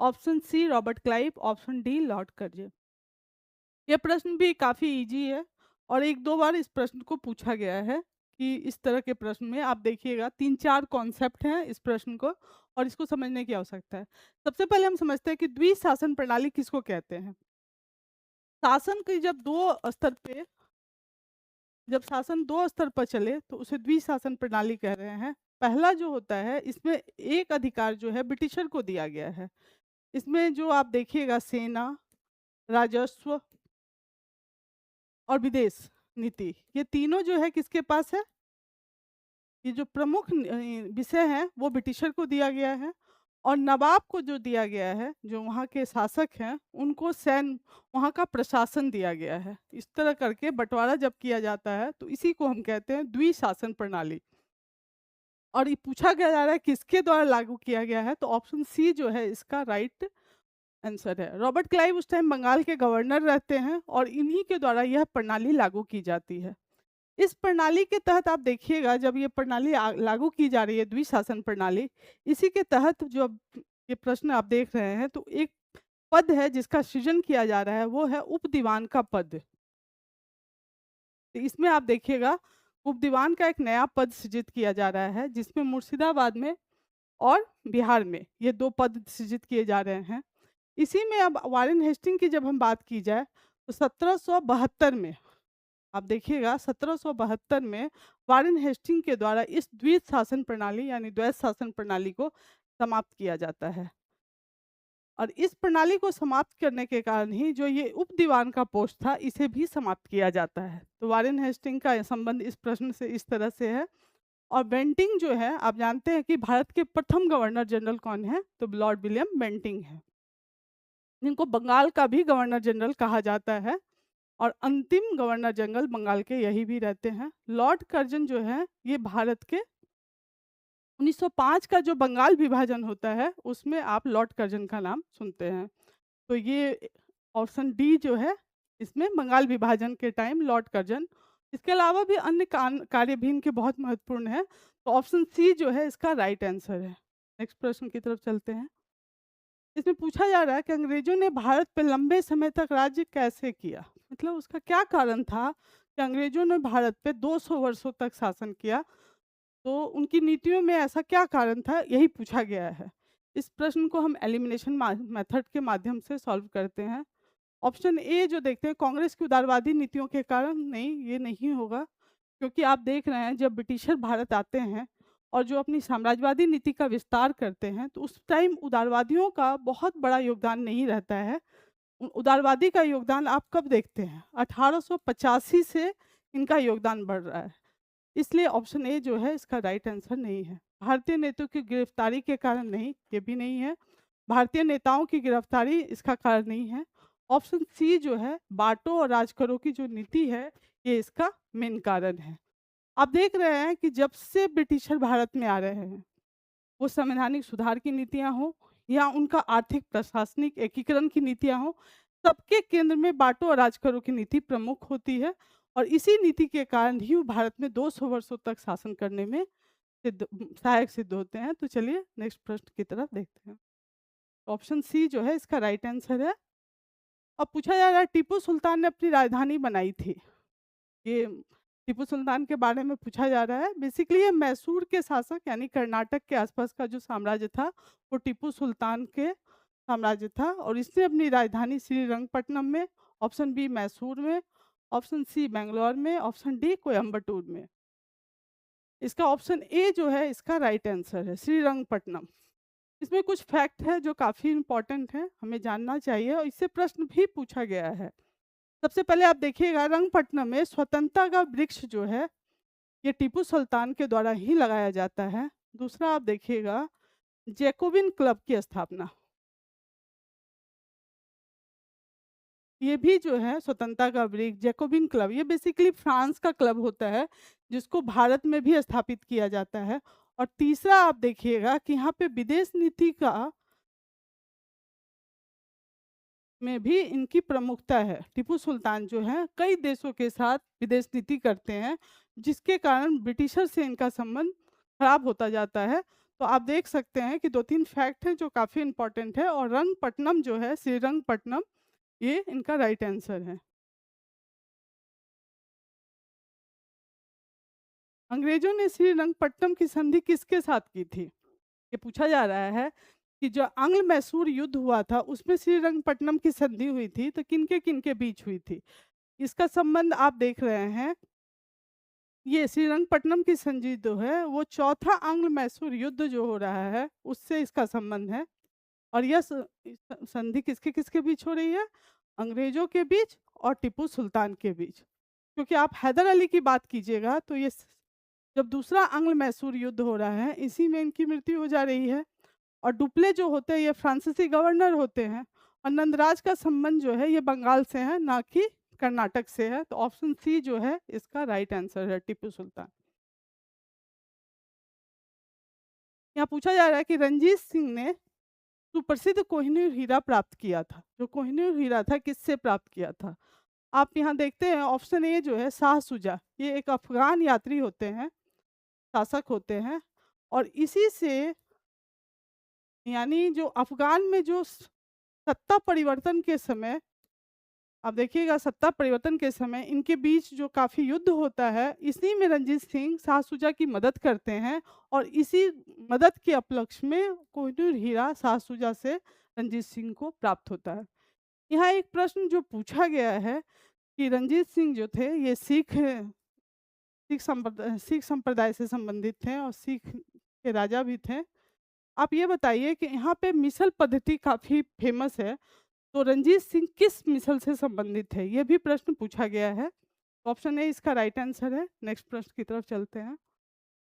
option C Robert Clive, option D Lord Curzon. यह प्रश्न भी काफ़ी इजी है और एक दो बार इस प्रश्न को पूछा गया है कि इस तरह के प्रश्न में आप देखिएगा 3-4 कॉन्सेप्ट हैं इस प्रश्न को और इसको समझने की आवश्यकता है। सबसे पहले हम समझते हैं कि द्विशासन प्रणाली किसको कहते हैं। शासन की जब शासन दो स्तर पर चले तो उसे द्विशासन प्रणाली कह रहे हैं। पहला जो होता है इसमें एक अधिकार जो है ब्रिटिशर को दिया गया है। इसमें जो आप देखिएगा सेना, राजस्व और विदेश नीति, ये तीनों जो है किसके पास है? ये जो प्रमुख विषय हैं वो ब्रिटिशर को दिया गया है। और नवाब को जो दिया गया है, जो वहाँ के शासक हैं, उनको सैन्य वहाँ का प्रशासन दिया गया है। इस तरह करके बंटवारा जब किया जाता है तो इसी को हम कहते हैं द्विशासन प्रणाली। और ये पूछा गया जा रहा है किसके द्वारा लागू किया गया है, तो ऑप्शन सी जो है इसका राइट आंसर है। रॉबर्ट क्लाइव उस टाइम बंगाल के गवर्नर रहते हैं और इन्हीं के द्वारा यह प्रणाली लागू की जाती है। इस प्रणाली के तहत आप देखिएगा जब ये प्रणाली लागू की जा रही है द्विशासन प्रणाली, इसी के तहत जो ये प्रश्न आप देख रहे हैं तो एक पद है जिसका सृजन किया जा रहा है, वो है उप दीवान का पद। तो इसमें आप देखिएगा उप दीवान का एक नया पद सृजित किया जा रहा है, जिसमें मुर्शिदाबाद में और बिहार में ये दो पद सृजित किए जा रहे हैं। इसी में अब वारेन हेस्टिंग की जब हम बात की जाए तो 1772 में आप देखिएगा 1772 में वारेन हेस्टिंग के द्वारा इस द्विशासन प्रणाली यानी द्वैध शासन प्रणाली को समाप्त किया जाता है। और इस प्रणाली को समाप्त करने के कारण ही जो ये उप दीवान का पोस्ट था, इसे भी समाप्त किया जाता है। तो वारेन हेस्टिंग का संबंध इस प्रश्न से इस तरह से है। और बेंटिंग जो है, आप जानते हैं कि भारत के प्रथम गवर्नर जनरल कौन है? तो लॉर्ड विलियम बेंटिंग है, जिनको बंगाल का भी गवर्नर जनरल कहा जाता है। और अंतिम गवर्नर जनरल बंगाल के यही भी रहते हैं। लॉर्ड कर्जन जो है, ये भारत के 1905 का जो बंगाल विभाजन होता है, उसमें आप लॉर्ड कर्जन का नाम सुनते हैं। तो ये ऑप्शन डी जो है, इसमें बंगाल विभाजन के टाइम लॉर्ड कर्जन। इसके अलावा भी अन्य कार्य भी इनके बहुत महत्वपूर्ण है। तो ऑप्शन सी जो है, इसका राइट आंसर है। नेक्स्ट प्रश्न की तरफ चलते हैं। इसमें पूछा जा रहा है कि अंग्रेजों ने भारत पे लंबे समय तक राज्य कैसे किया? मतलब उसका क्या कारण था कि अंग्रेजों ने भारत पे 200 वर्षों तक शासन किया? तो उनकी नीतियों में ऐसा क्या कारण था, यही पूछा गया है। इस प्रश्न को हम एलिमिनेशन मेथड के माध्यम से सॉल्व करते हैं। ऑप्शन ए जो देखते हैं, कांग्रेस की उदारवादी नीतियों के कारण। नहीं, ये नहीं होगा, क्योंकि आप देख रहे हैं जब ब्रिटिशर भारत आते हैं और जो अपनी साम्राज्यवादी नीति का विस्तार करते हैं, तो उस टाइम उदारवादियों का बहुत बड़ा योगदान नहीं रहता है। उदारवादी का योगदान आप कब देखते हैं? 1885 से इनका योगदान बढ़ रहा है। इसलिए ऑप्शन ए जो है, इसका राइट आंसर नहीं है। भारतीय नेताओं की गिरफ्तारी के कारण नहीं, ये भी नहीं है। भारतीय नेताओं की गिरफ्तारी इसका कारण नहीं है। ऑप्शन सी जो है, बाटों और राजकरों की जो नीति है, ये इसका मेन कारण है। आप देख रहे हैं कि जब से ब्रिटिशर भारत में आ रहे हैं, वो संवैधानिक सुधार की नीतियां हो या उनका आर्थिक प्रशासनिक एकीकरण की नीतियां हो, सबके केंद्र में बाटों और राजकरों की नीति प्रमुख होती है। और इसी नीति के कारण ही वो भारत में 200 वर्षों तक शासन करने में सहायक सिद्ध होते हैं। तो चलिए नेक्स्ट प्रश्न की तरफ देखते हैं। ऑप्शन सी जो है, इसका राइट आंसर है। अब पूछा जा रहा है, टीपू सुल्तान ने अपनी राजधानी बनाई थी। ये टीपू सुल्तान के बारे में पूछा जा रहा है। बेसिकली ये मैसूर के शासक, यानी कर्नाटक के आसपास का जो साम्राज्य था, वो टीपू सुल्तान के साम्राज्य था। और इसने अपनी राजधानी श्रीरंगपट्टनम में, ऑप्शन बी मैसूर में, ऑप्शन सी बेंगलोर में, ऑप्शन डी कोयम्बटूर में। इसका ऑप्शन ए जो है, इसका राइट आंसर है, श्रीरंगपट्टनम। इसमें कुछ फैक्ट है जो काफ़ी इंपॉर्टेंट है, हमें जानना चाहिए, और इससे प्रश्न भी पूछा गया है। सबसे पहले आप देखिएगा, रंगपट्टनम में स्वतंत्रता का वृक्ष जो है, ये टीपू सुल्तान के द्वारा ही लगाया जाता है। दूसरा आप देखिएगा, जैकोबिन क्लब की स्थापना, ये भी जो है स्वतंत्रता का वृक्ष, जैकोबिन क्लब, ये बेसिकली फ्रांस का क्लब होता है, जिसको भारत में भी स्थापित किया जाता है। और तीसरा आप देखिएगा कि यहाँ पे विदेश नीति का में भी इनकी प्रमुखता है। टीपू सुल्तान जो है, कई देशों के साथ विदेश नीति करते हैं, जिसके कारण ब्रिटिशर से इनका संबंध खराब होता जाता है। तो आप देख सकते हैं कि 2-3 फैक्ट हैं जो काफ़ी इंपॉर्टेंट है। और रंगपट्टनम जो है, श्रीरंगपट्टनम, ये इनका राइट आंसर है। अंग्रेजों ने श्रीरंगपट्टनम की संधि किसके साथ की थी? ये पूछा जा रहा है कि जो आंग्ल मैसूर युद्ध हुआ था, उसमें श्रीरंगपट्टनम की संधि हुई थी, तो किनके किनके बीच हुई थी? इसका संबंध आप देख रहे हैं, ये श्रीरंगपट्टनम की संधि जो है, वो चौथा आंग्ल मैसूर युद्ध जो हो रहा है, उससे इसका संबंध है। और यह संधि किसके किसके बीच हो रही है? अंग्रेजों के बीच और टीपू सुल्तान के बीच। क्योंकि आप हैदर अली की बात कीजिएगा, तो ये जब दूसरा आंग्ल मैसूर युद्ध हो रहा है, इसी में इनकी मृत्यु हो जा रही है। और डुप्ले जो होते हैं, ये फ्रांसीसी गवर्नर होते हैं। और नंदराज का संबंध जो है, ये बंगाल से है, ना कि कर्नाटक से है। तो ऑप्शन सी जो है, इसका राइट आंसर है, टीपू सुल्तान। यहाँ पूछा जा रहा है कि रंजीत सिंह ने सुप्रसिद्ध कोहिनूर हीरा प्राप्त किया था। जो कोहिनूर हीरा था, किससे प्राप्त किया था? आप यहाँ देखते हैं, ऑप्शन ए जो है, शाह सुजा, ये एक अफगान यात्री होते हैं, शासक होते हैं। और इसी से, यानी जो अफगान में जो सत्ता परिवर्तन के समय, आप देखिएगा सत्ता परिवर्तन के समय इनके बीच जो काफ़ी युद्ध होता है, इसी में रंजीत सिंह शाह सुजा की मदद करते हैं। और इसी मदद के उपलक्ष्य में कोहिनूर हीरा शाह सुजा से रंजीत सिंह को प्राप्त होता है। यहाँ एक प्रश्न जो पूछा गया है कि रंजीत सिंह जो थे, ये सिख संप्रदाय से संबंधित थे और सिख के राजा भी थे। आप ये बताइए कि यहाँ पे मिसल पद्धति काफ़ी फेमस है, तो रंजीत सिंह किस मिसल से संबंधित है? ये भी प्रश्न पूछा गया है। ऑप्शन ए इसका राइट आंसर है। नेक्स्ट प्रश्न की तरफ चलते हैं।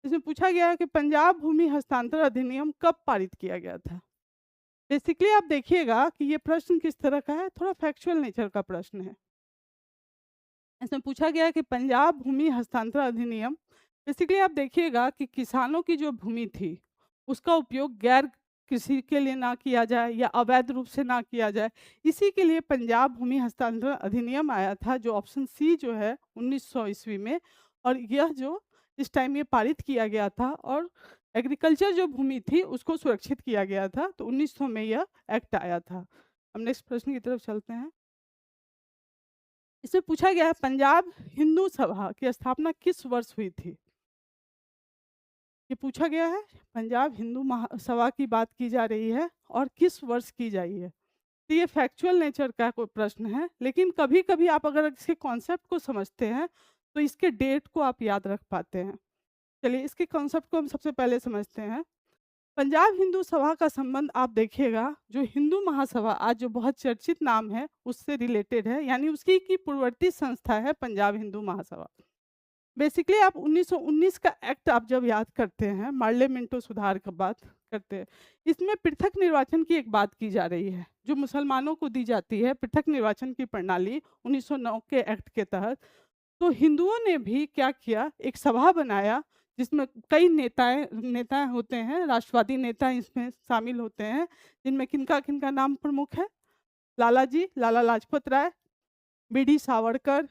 इसमें पूछा गया है कि पंजाब भूमि हस्तांतरण अधिनियम कब पारित किया गया था? बेसिकली आप देखिएगा कि ये प्रश्न किस तरह का है, थोड़ा फैक्चुअल नेचर का प्रश्न है। इसमें पूछा गया है कि पंजाब भूमि हस्तांतरण अधिनियम, बेसिकली आप देखिएगा कि किसानों की जो भूमि थी, उसका उपयोग गैर कृषि के लिए ना किया जाए या अवैध रूप से ना किया जाए, इसी के लिए पंजाब भूमि हस्तांतरण अधिनियम आया था, जो ऑप्शन सी जो है 1900 ईस्वी में। और यह जो इस टाइम ये पारित किया गया था, और एग्रीकल्चर जो भूमि थी उसको सुरक्षित किया गया था, तो 1900 में यह एक्ट आया था। अब नेक्स्ट प्रश्न की तरफ चलते हैं। इसमें पूछा गया है पंजाब हिंदू सभा की स्थापना किस वर्ष हुई थी? ये पूछा गया है, पंजाब हिंदू सभा की बात की जा रही है और किस वर्ष की जाई है। तो ये फैक्चुअल नेचर का कोई प्रश्न है, लेकिन कभी-कभी आप अगर इसके कॉन्सेप्ट को समझते हैं, तो इसके डेट को आप याद रख पाते हैं। चलिए इसके कॉन्सेप्ट को हम सबसे पहले समझते हैं। पंजाब हिंदू सभा का संबंध आप देखिएगा, जो हिंदू महासभा आज जो बहुत चर्चित नाम है, उससे रिलेटेड है, यानी उसकी की पूर्ववर्ती संस्था है पंजाब हिंदू महासभा। बेसिकली आप 1919 का एक्ट आप जब याद करते हैं, मार्ले मिंटो सुधार का बात करते हैं, इसमें पृथक निर्वाचन की एक बात की जा रही है, जो मुसलमानों को दी जाती है पृथक निर्वाचन की प्रणाली 1909 के एक्ट के तहत। तो हिंदुओं ने भी क्या किया, एक सभा बनाया जिसमें कई नेताएं नेता होते हैं, राष्ट्रवादी नेता इसमें शामिल होते हैं, जिनमें किनका किनका नाम प्रमुख है, लाला लाजपत राय, बी.डी. सावरकर,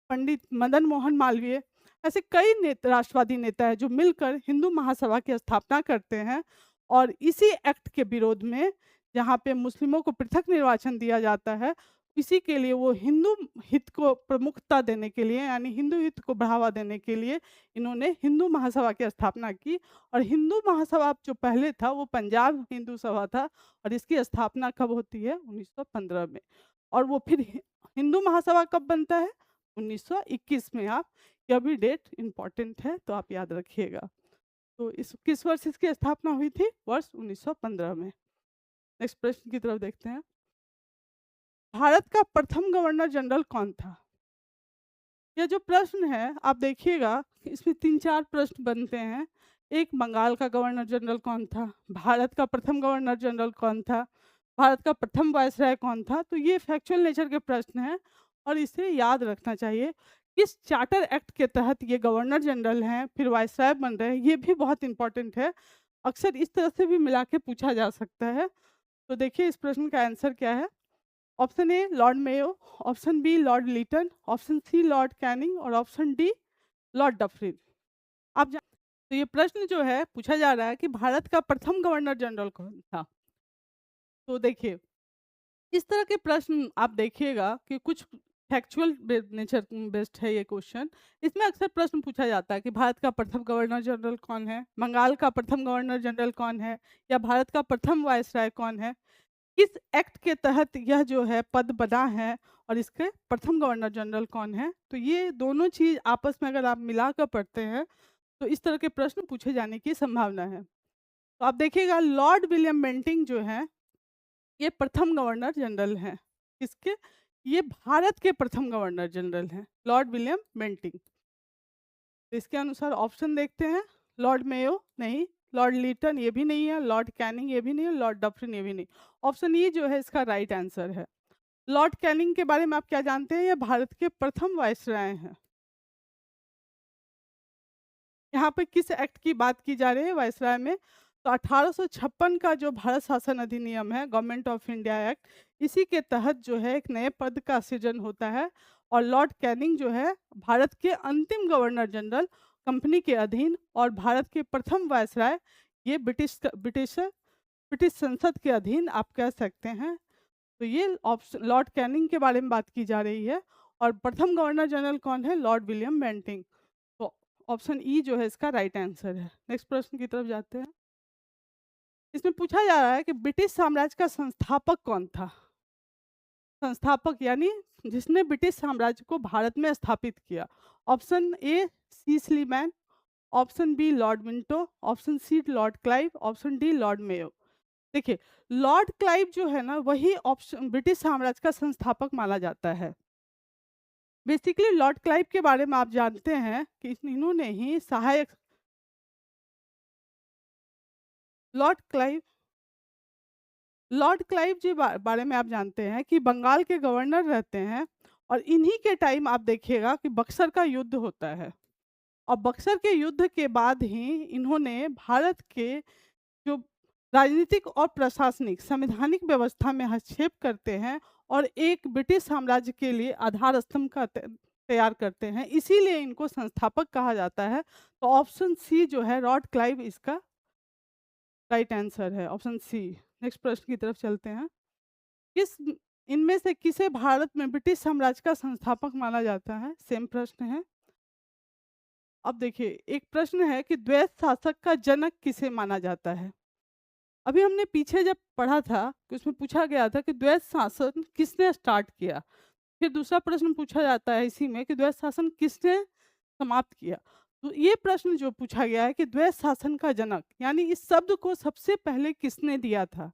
पंडित मदन मोहन मालवीय, ऐसे कई राष्ट्रवादी नेता हैं जो मिलकर हिंदू महासभा की स्थापना करते हैं। और इसी एक्ट के विरोध में, जहाँ पे मुस्लिमों को पृथक निर्वाचन दिया जाता है, इसी के लिए वो हिंदू हित को प्रमुखता देने के लिए, यानी हिंदू हित को बढ़ावा देने के लिए इन्होंने हिंदू महासभा की स्थापना की। और हिंदू महासभा जो पहले था वो पंजाब हिंदू सभा था, और इसकी स्थापना कब होती है? 1915 में। और वो फिर हिंदू महासभा कब बनता है? 1921 में। आप यह भी डेट इम्पॉर्टेंट है, तो आप याद रखिएगा। तो इस किस वर्ष इसकी स्थापना हुई थी? वर्ष 1915 में। नेक्स्ट प्रश्न की तरफ देखते हैं। भारत का प्रथम गवर्नर जनरल कौन था? यह जो प्रश्न है आप देखिएगा, इसमें 3-4 प्रश्न बनते हैं। एक, बंगाल का गवर्नर जनरल कौन था? भारत का प्रथम गवर्नर जनरल कौन था? भारत का प्रथम वायसराय कौन था? तो ये फैक्चुअल नेचर के प्रश्न हैं, और इसे याद रखना चाहिए। किस चार्टर एक्ट के तहत ये गवर्नर जनरल हैं, फिर वायसराय बन रहे हैं, ये भी बहुत इंपॉर्टेंट है। अक्सर इस तरह से भी मिला के पूछा जा सकता है। तो देखिए इस प्रश्न का आंसर क्या है। Option A Lord Mayo, option B Lord Lytton, option C Lord Canning, और ऑप्शन डी लॉर्ड डफरिन। आप तो ये प्रश्न जो है पूछा जा रहा है कि भारत का प्रथम गवर्नर जनरल कौन था। तो देखिए इस तरह के प्रश्न आप देखिएगा कि कुछ फैक्चुअल नेचर बेस्ड है ये क्वेश्चन। इसमें अक्सर प्रश्न पूछा जाता है कि भारत का प्रथम गवर्नर जनरल कौन है, बंगाल का प्रथम गवर्नर जनरल कौन है, या भारत का प्रथम वायसराय कौन है, किस एक्ट के तहत यह जो है पद बना है, और इसके प्रथम गवर्नर जनरल कौन है। तो ये दोनों चीज़ आपस में अगर आप मिलाकर पढ़ते हैं, तो इस तरह के प्रश्न पूछे जाने की संभावना है। तो आप देखिएगा लॉर्ड विलियम बेंटिंक जो है, ये प्रथम गवर्नर जनरल हैं। किसके? ये भारत के प्रथम गवर्नर जनरल हैं, लॉर्ड विलियम बेंटिंक। तो इसके अनुसार ऑप्शन देखते हैं। लॉर्ड मेयो नहीं, लॉर्ड लीटन ये भी नहीं है, लॉर्ड कैनिंग ये भी नहीं है, लॉर्ड डफरिन ये भी नहीं। ऑप्शन ई जो है इसका राइट आंसर है। लॉर्ड कैनिंग के बारे में आप क्या जानते हैं? ये भारत के प्रथम वायसराय हैं। यहाँ पे किस एक्ट की बात की जा रही है वायसराय में? तो 1856 का जो भारत शासन अधिनियम है, गवर्नमेंट ऑफ इंडिया एक्ट, इसी के तहत जो है एक नए पद का सृजन होता है। और लॉर्ड कैनिंग जो है भारत के अंतिम गवर्नर जनरल, कंपनी के अधीन, और भारत के प्रथम वायसराय, ये ब्रिटिश संसद के अधीन आप कह सकते हैं। तो ये ऑप्शन लॉर्ड कैनिंग के बारे में बात की जा रही है। और प्रथम गवर्नर जनरल कौन है? Lord William Bentinck. तो ऑप्शन ई जो है इसका राइट आंसर है। नेक्स्ट प्रश्न की तरफ जाते हैं। इसमें पूछा जा रहा है कि ब्रिटिश साम्राज्य का संस्थापक कौन था? संस्थापक यानी जिसने ब्रिटिश साम्राज्य को भारत में स्थापित किया? Option A C Sleeman, option B Lord Minto, option C Lord Clive, option D Lord Mayo. देखिए, लॉर्ड क्लाइव जो है ना, वही ऑप्शन ब्रिटिश साम्राज्य का संस्थापक माना जाता है। बेसिकली लॉर्ड क्लाइव के बारे में आप जानते हैं कि इन्होंने ही सहायक लॉर्ड क्लाइव लॉर्ड क्लाइव जी बारे में आप जानते हैं कि बंगाल के गवर्नर रहते हैं, और इन्हीं के टाइम आप देखिएगा कि बक्सर का युद्ध होता है, और बक्सर के युद्ध के बाद ही इन्होंने भारत के जो राजनीतिक और प्रशासनिक संवैधानिक व्यवस्था में हस्तक्षेप करते हैं, और एक ब्रिटिश साम्राज्य के लिए आधार स्तंभ का तैयार करते हैं, इसीलिए इनको संस्थापक कहा जाता है। तो ऑप्शन सी जो है लॉर्ड क्लाइव इसका राइट आंसर है, ऑप्शन सी। नेक्स्ट प्रश्न की तरफ चलते हैं। किस इनमें से किसे भारत में ब्रिटिश साम्राज्य का संस्थापक माना जाता है? सेम प्रश्न है। अब देखिए, एक प्रश्न है कि द्वैत शासक का जनक किसे माना जाता है? अभी हमने पीछे जब पढ़ा था कि उसमें पूछा गया था कि द्वैत शासन किसने स्टार्ट किया। फिर दूसरा प्रश्न पूछा जाता है इसी में कि द्वैत शासन किसने समाप्त किया। तो ये प्रश्न जो पूछा गया है कि द्वैत शासन का जनक, यानी इस शब्द को सबसे पहले किसने दिया था?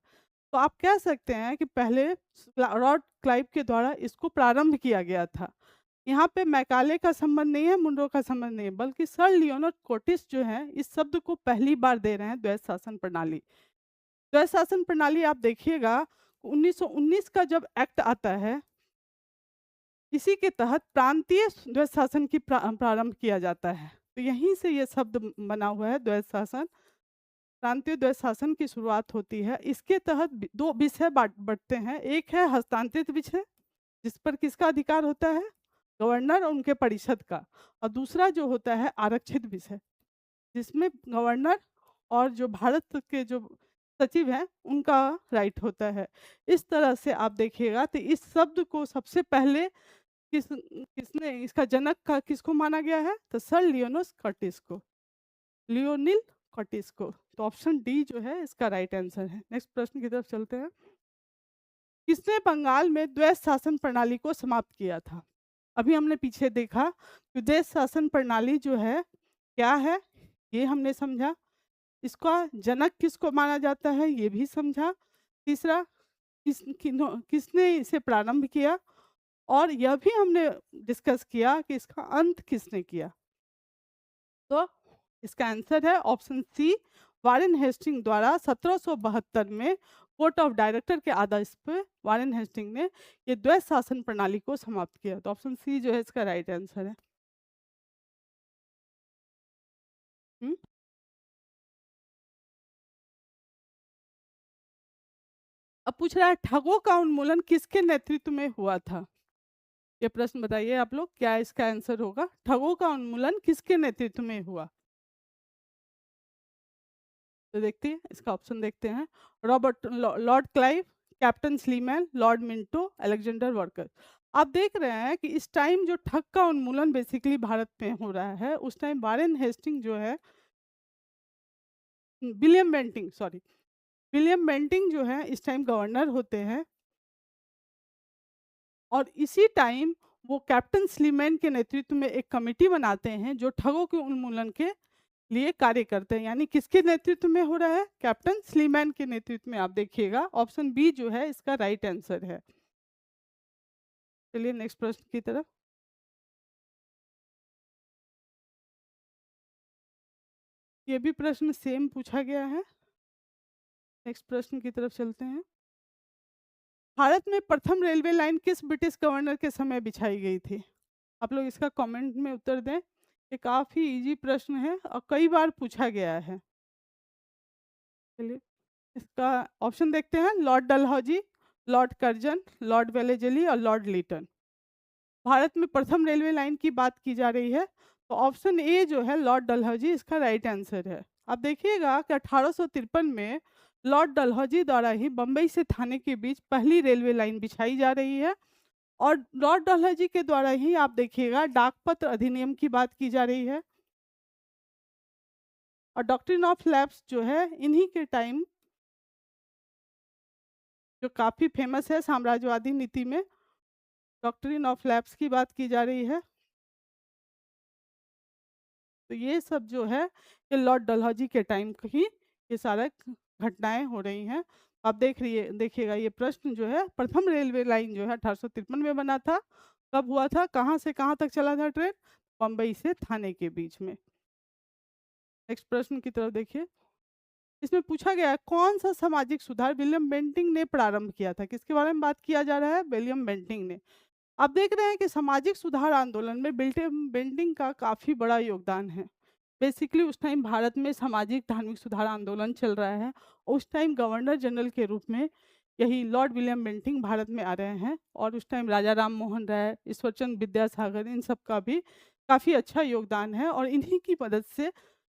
तो आप कह सकते हैं कि पहले लॉर्ड क्लाइव के द्वारा इसको प्रारंभ किया गया था। यहाँ पे मैकाले का संबंध नहीं है, मुनरो का संबंध नहीं है, बल्कि सर लियोनार्ड कर्टिस जो है इस शब्द को पहली बार दे रहे हैं द्वैत शासन प्रणाली। द्वैत शासन प्रणाली आप देखिएगा 1919 का जब एक्ट आता है, इसी के तहत प्रांतीय द्वैत शासन की प्रारंभ किया जाता है। तो यहीं से ये शब्द बना हुआ है द्वैत शासन। प्रांतीय द्वैत शासन की शुरुआत होती है। इसके तहत दो विषय बढ़ते हैं। एक है हस्तांतरित विषय, जिस पर किसका अधिकार होता है? गवर्नर और उनके परिषद का। और दूसरा जो होता है आरक्षित विषय, जिसमें गवर्नर और जो भारत के जो सचिव हैं उनका राइट होता है। इस तरह से आप देखिएगा तो इस शब्द को सबसे पहले किसने इसका जनक का किसको माना गया है? तो सर लियोनस कर्टिस को, लियोनिल कर्टिस को। तो ऑप्शन डी जो है इसका राइट आंसर है। नेक्स्ट प्रश्न की तरफ चलते हैं। किसने बंगाल में द्वैत शासन प्रणाली को समाप्त किया था? अभी हमने पीछे देखा कि द्वैत शासन प्रणाली जो है क्या है, ये हमने समझा। इसका जनक किसको माना जाता है, ये भी समझा। तीसरा, किसने इसे प्रारंभ किया, और यह भी हमने डिस्कस किया कि इसका अंत किसने किया। तो इसका आंसर है ऑप्शन सी, वारेन हेस्टिंग द्वारा 1772 में कोर्ट ऑफ डायरेक्टर के आदेश पर वारेन हेस्टिंग ने ये द्वैत शासन प्रणाली को समाप्त किया। तो ऑप्शन सी जो है इसका राइट आंसर है। हुँ? अब पूछ रहा है ठगों का उन्मूलन किसके नेतृत्व में हुआ था? ये प्रश्न बताइए आप लोग, क्या इसका आंसर होगा? ठगों का उन्मूलन किसके नेतृत्व में हुआ? तो देखते हैं इसका ऑप्शन देखते हैं। Lord Clive, captain Sleeman, Lord Minto, Alexander worker. आप देख रहे हैं कि इस टाइम जो ठग का उन्मूलन बेसिकली भारत में हो रहा है, उस टाइम वारेन हेस्टिंग जो है, विलियम बेंटिंग जो है इस टाइम गवर्नर होते हैं, और इसी टाइम वो कैप्टन स्लीमैन के नेतृत्व में एक कमेटी बनाते हैं जो ठगों के उन्मूलन के लिए कार्य करते हैं। यानी किसके नेतृत्व में हो रहा है? कैप्टन स्लीमैन के नेतृत्व में। आप देखिएगा ऑप्शन बी जो है इसका राइट आंसर है। चलिए नेक्स्ट प्रश्न की तरफ। ये भी प्रश्न सेम पूछा गया है। नेक्स्ट प्रश्न की तरफ चलते हैं। भारत में प्रथम रेलवे लाइन किस ब्रिटिश गवर्नर के समय बिछाई गई थी? आप लोग इसका कमेंट में उत्तर दें। ये काफ़ी इजी प्रश्न है और कई बार पूछा गया है। चलिए इसका ऑप्शन देखते हैं। Lord Dalhousie, Lord Curzon, Lord Wellesley और लॉर्ड लीटन। भारत में प्रथम रेलवे लाइन की बात की जा रही है, तो ऑप्शन ए जो है लॉर्ड डलहौजी इसका राइट आंसर है। अब देखिएगा कि 1853 में लॉर्ड डलहौजी द्वारा ही बम्बई से थाने के बीच पहली रेलवे लाइन बिछाई जा रही है, और लॉर्ड डलहौजी के द्वारा ही आप देखिएगा डाकपत्र अधिनियम की बात की जा रही है, और डॉक्ट्रिन ऑफ लैप्स जो है इन्हीं के टाइम जो काफ़ी फेमस है साम्राज्यवादी नीति में, डॉक्ट्रिन ऑफ लैप्स की बात की जा रही है। तो ये सब जो है ये लॉर्ड डलहौजी के टाइम की ये सारा घटनाएं हो रही हैं। आप देखिएगा ये प्रश्न जो है, प्रथम रेलवे लाइन जो है 1853 में बना था। कब हुआ था, कहाँ से कहाँ तक चला था ट्रेन? बम्बई से थाने के बीच में। नेक्स्ट प्रश्न की तरफ देखिए। इसमें पूछा गया है कौन सा सामाजिक सुधार विलियम बेंटिंग ने प्रारंभ किया था? किसके बारे में बात किया जा रहा है? विलियम बेंटिंग ने। आप देख रहे हैं कि सामाजिक सुधार आंदोलन में विलियम बेंटिंग का काफ़ी बड़ा योगदान है। बेसिकली उस टाइम भारत में सामाजिक धार्मिक सुधार आंदोलन चल रहा है। उस टाइम गवर्नर जनरल के रूप में यही लॉर्ड विलियम बेंटिंग भारत में आ रहे हैं, और उस टाइम राजा राम मोहन राय, ईश्वरचंद विद्यासागर, इन सब का भी काफ़ी अच्छा योगदान है, और इन्हीं की मदद से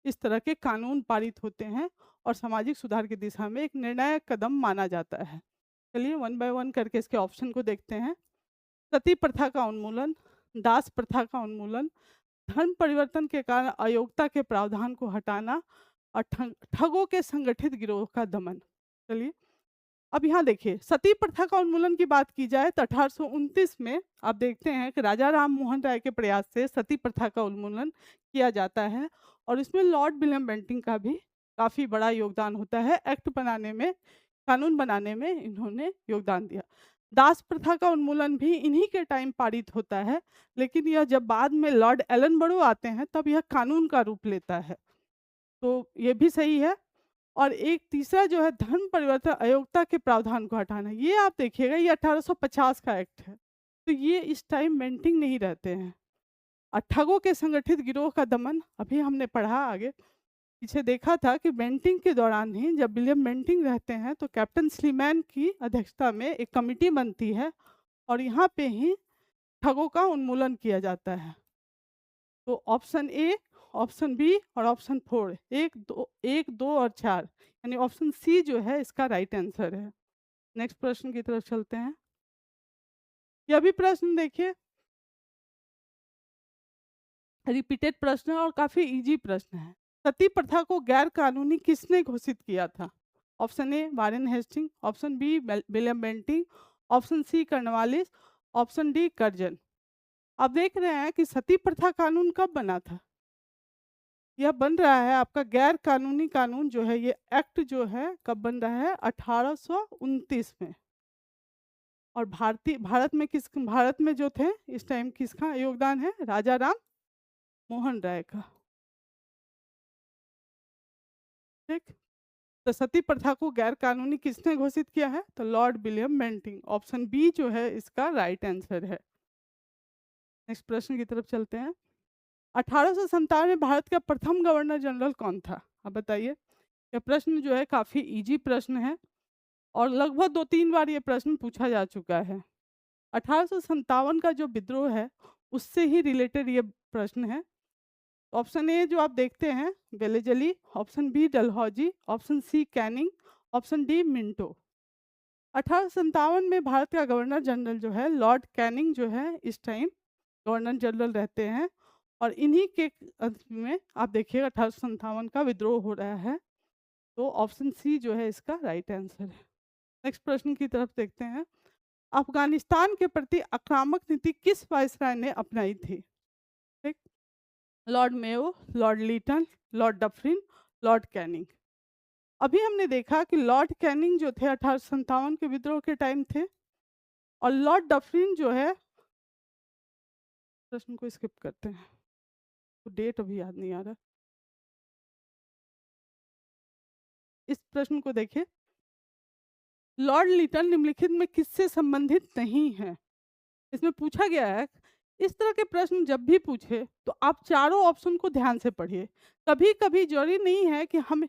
इस तरह के कानून पारित होते हैं और सामाजिक सुधार की दिशा में एक निर्णायक कदम माना जाता है। चलिए वन बाय वन करके इसके ऑप्शन को देखते हैं। सती प्रथा का उन्मूलन, दास प्रथा का उन्मूलन, धर्म परिवर्तन के कारण अयोग्यता के प्रावधान को हटाना, और ठगों के संगठित गिरोह का दमन। चलिए अब यहाँ देखिए, सती प्रथा का उन्मूलन की बात की जाए तो 1829 में आप देखते हैं कि राजा राम मोहन राय के प्रयास से सती प्रथा का उन्मूलन किया जाता है, और इसमें लॉर्ड विलियम बेंटिंग का भी काफ़ी बड़ा योगदान होता है। एक्ट बनाने में, कानून बनाने में इन्होंने योगदान दिया। दास प्रथा का उन्मूलन भी इन्हीं के टाइम पारित होता है, लेकिन यह जब बाद में लॉर्ड एलनबरो आते हैं तब यह कानून का रूप लेता है, तो ये भी सही है। और एक तीसरा जो है धर्म परिवर्तन अयोग्यता के प्रावधान को हटाना, ये आप देखिएगा ये 1850 का एक्ट है, तो ये इस टाइम बेंटिंग नहीं रहते हैं। और ठगों के संगठित गिरोह का दमन अभी हमने पढ़ा आगे पीछे देखा था कि बेंटिंग के दौरान ही जब विलियम बेंटिंग रहते हैं तो कैप्टन स्लीमैन की अध्यक्षता में एक कमिटी बनती है, और यहाँ पे ही ठगों का उन्मूलन किया जाता है। तो ऑप्शन ए, ऑप्शन बी और ऑप्शन 4, एक दो और 4, यानी ऑप्शन सी जो है इसका राइट आंसर है। नेक्स्ट प्रश्न की तरफ चलते हैं। यह भी प्रश्न देखिए, रिपीटेड प्रश्न है और काफी इजी प्रश्न है। सती प्रथा को गैर कानूनी किसने घोषित किया था? Option A Warren Hastings, option B William Bentinck, option C Cornwallis, option D Curzon. आप देख रहे हैं कि सती प्रथा कानून कब बना था? यह बन रहा है आपका गैर कानूनी कानून जो है, ये एक्ट जो है कब बन रहा है? 1829 में। और भारत में जो थे इस टाइम किसका योगदान है? राजा राम मोहन राय का। ठीक, तो सती प्रथा को गैर कानूनी किसने घोषित किया है? तो Lord William Bentinck. Option B जो है इसका राइट आंसर है। नेक्स्ट प्रश्न की तरफ चलते हैं। 1857 में भारत का प्रथम गवर्नर जनरल कौन था? आप बताइए। यह प्रश्न जो है काफी इजी प्रश्न है, और लगभग 2-3 बार ये प्रश्न पूछा जा चुका है। 1857 का जो विद्रोह है उससे ही रिलेटेड ये प्रश्न है। ऑप्शन ए जो आप देखते हैं Wellesley, option B Dalhousie, option C Canning, option D Minto. 1857 में भारत का गवर्नर जनरल जो है लॉर्ड कैनिंग जो है इस टाइम गवर्नर जनरल रहते हैं, और इन्हीं के अंत में आप देखिएगा 1857 का विद्रोह हो रहा है, तो ऑप्शन सी जो है इसका राइट आंसर है। नेक्स्ट प्रश्न की तरफ देखते हैं। अफगानिस्तान के प्रति आक्रामक नीति किस वायसराय ने अपनाई थी? ठीक, Lord Mayo, Lord Lytton, Lord Dufferin, Lord Canning. अभी हमने देखा कि लॉर्ड कैनिंग जो थे 1857 के विद्रोह के टाइम थे, और लॉर्ड डफरिन जो है, प्रश्न को स्किप करते हैं, तो डेट अभी याद नहीं आ रहा। इस प्रश्न को देखिए, लॉर्ड लिटन निम्नलिखित में किससे संबंधित नहीं है? इसमें पूछा गया है। इस तरह के प्रश्न जब भी पूछे तो आप चारों ऑप्शन को ध्यान से पढ़िए। कभी कभी जरूरी नहीं है कि हम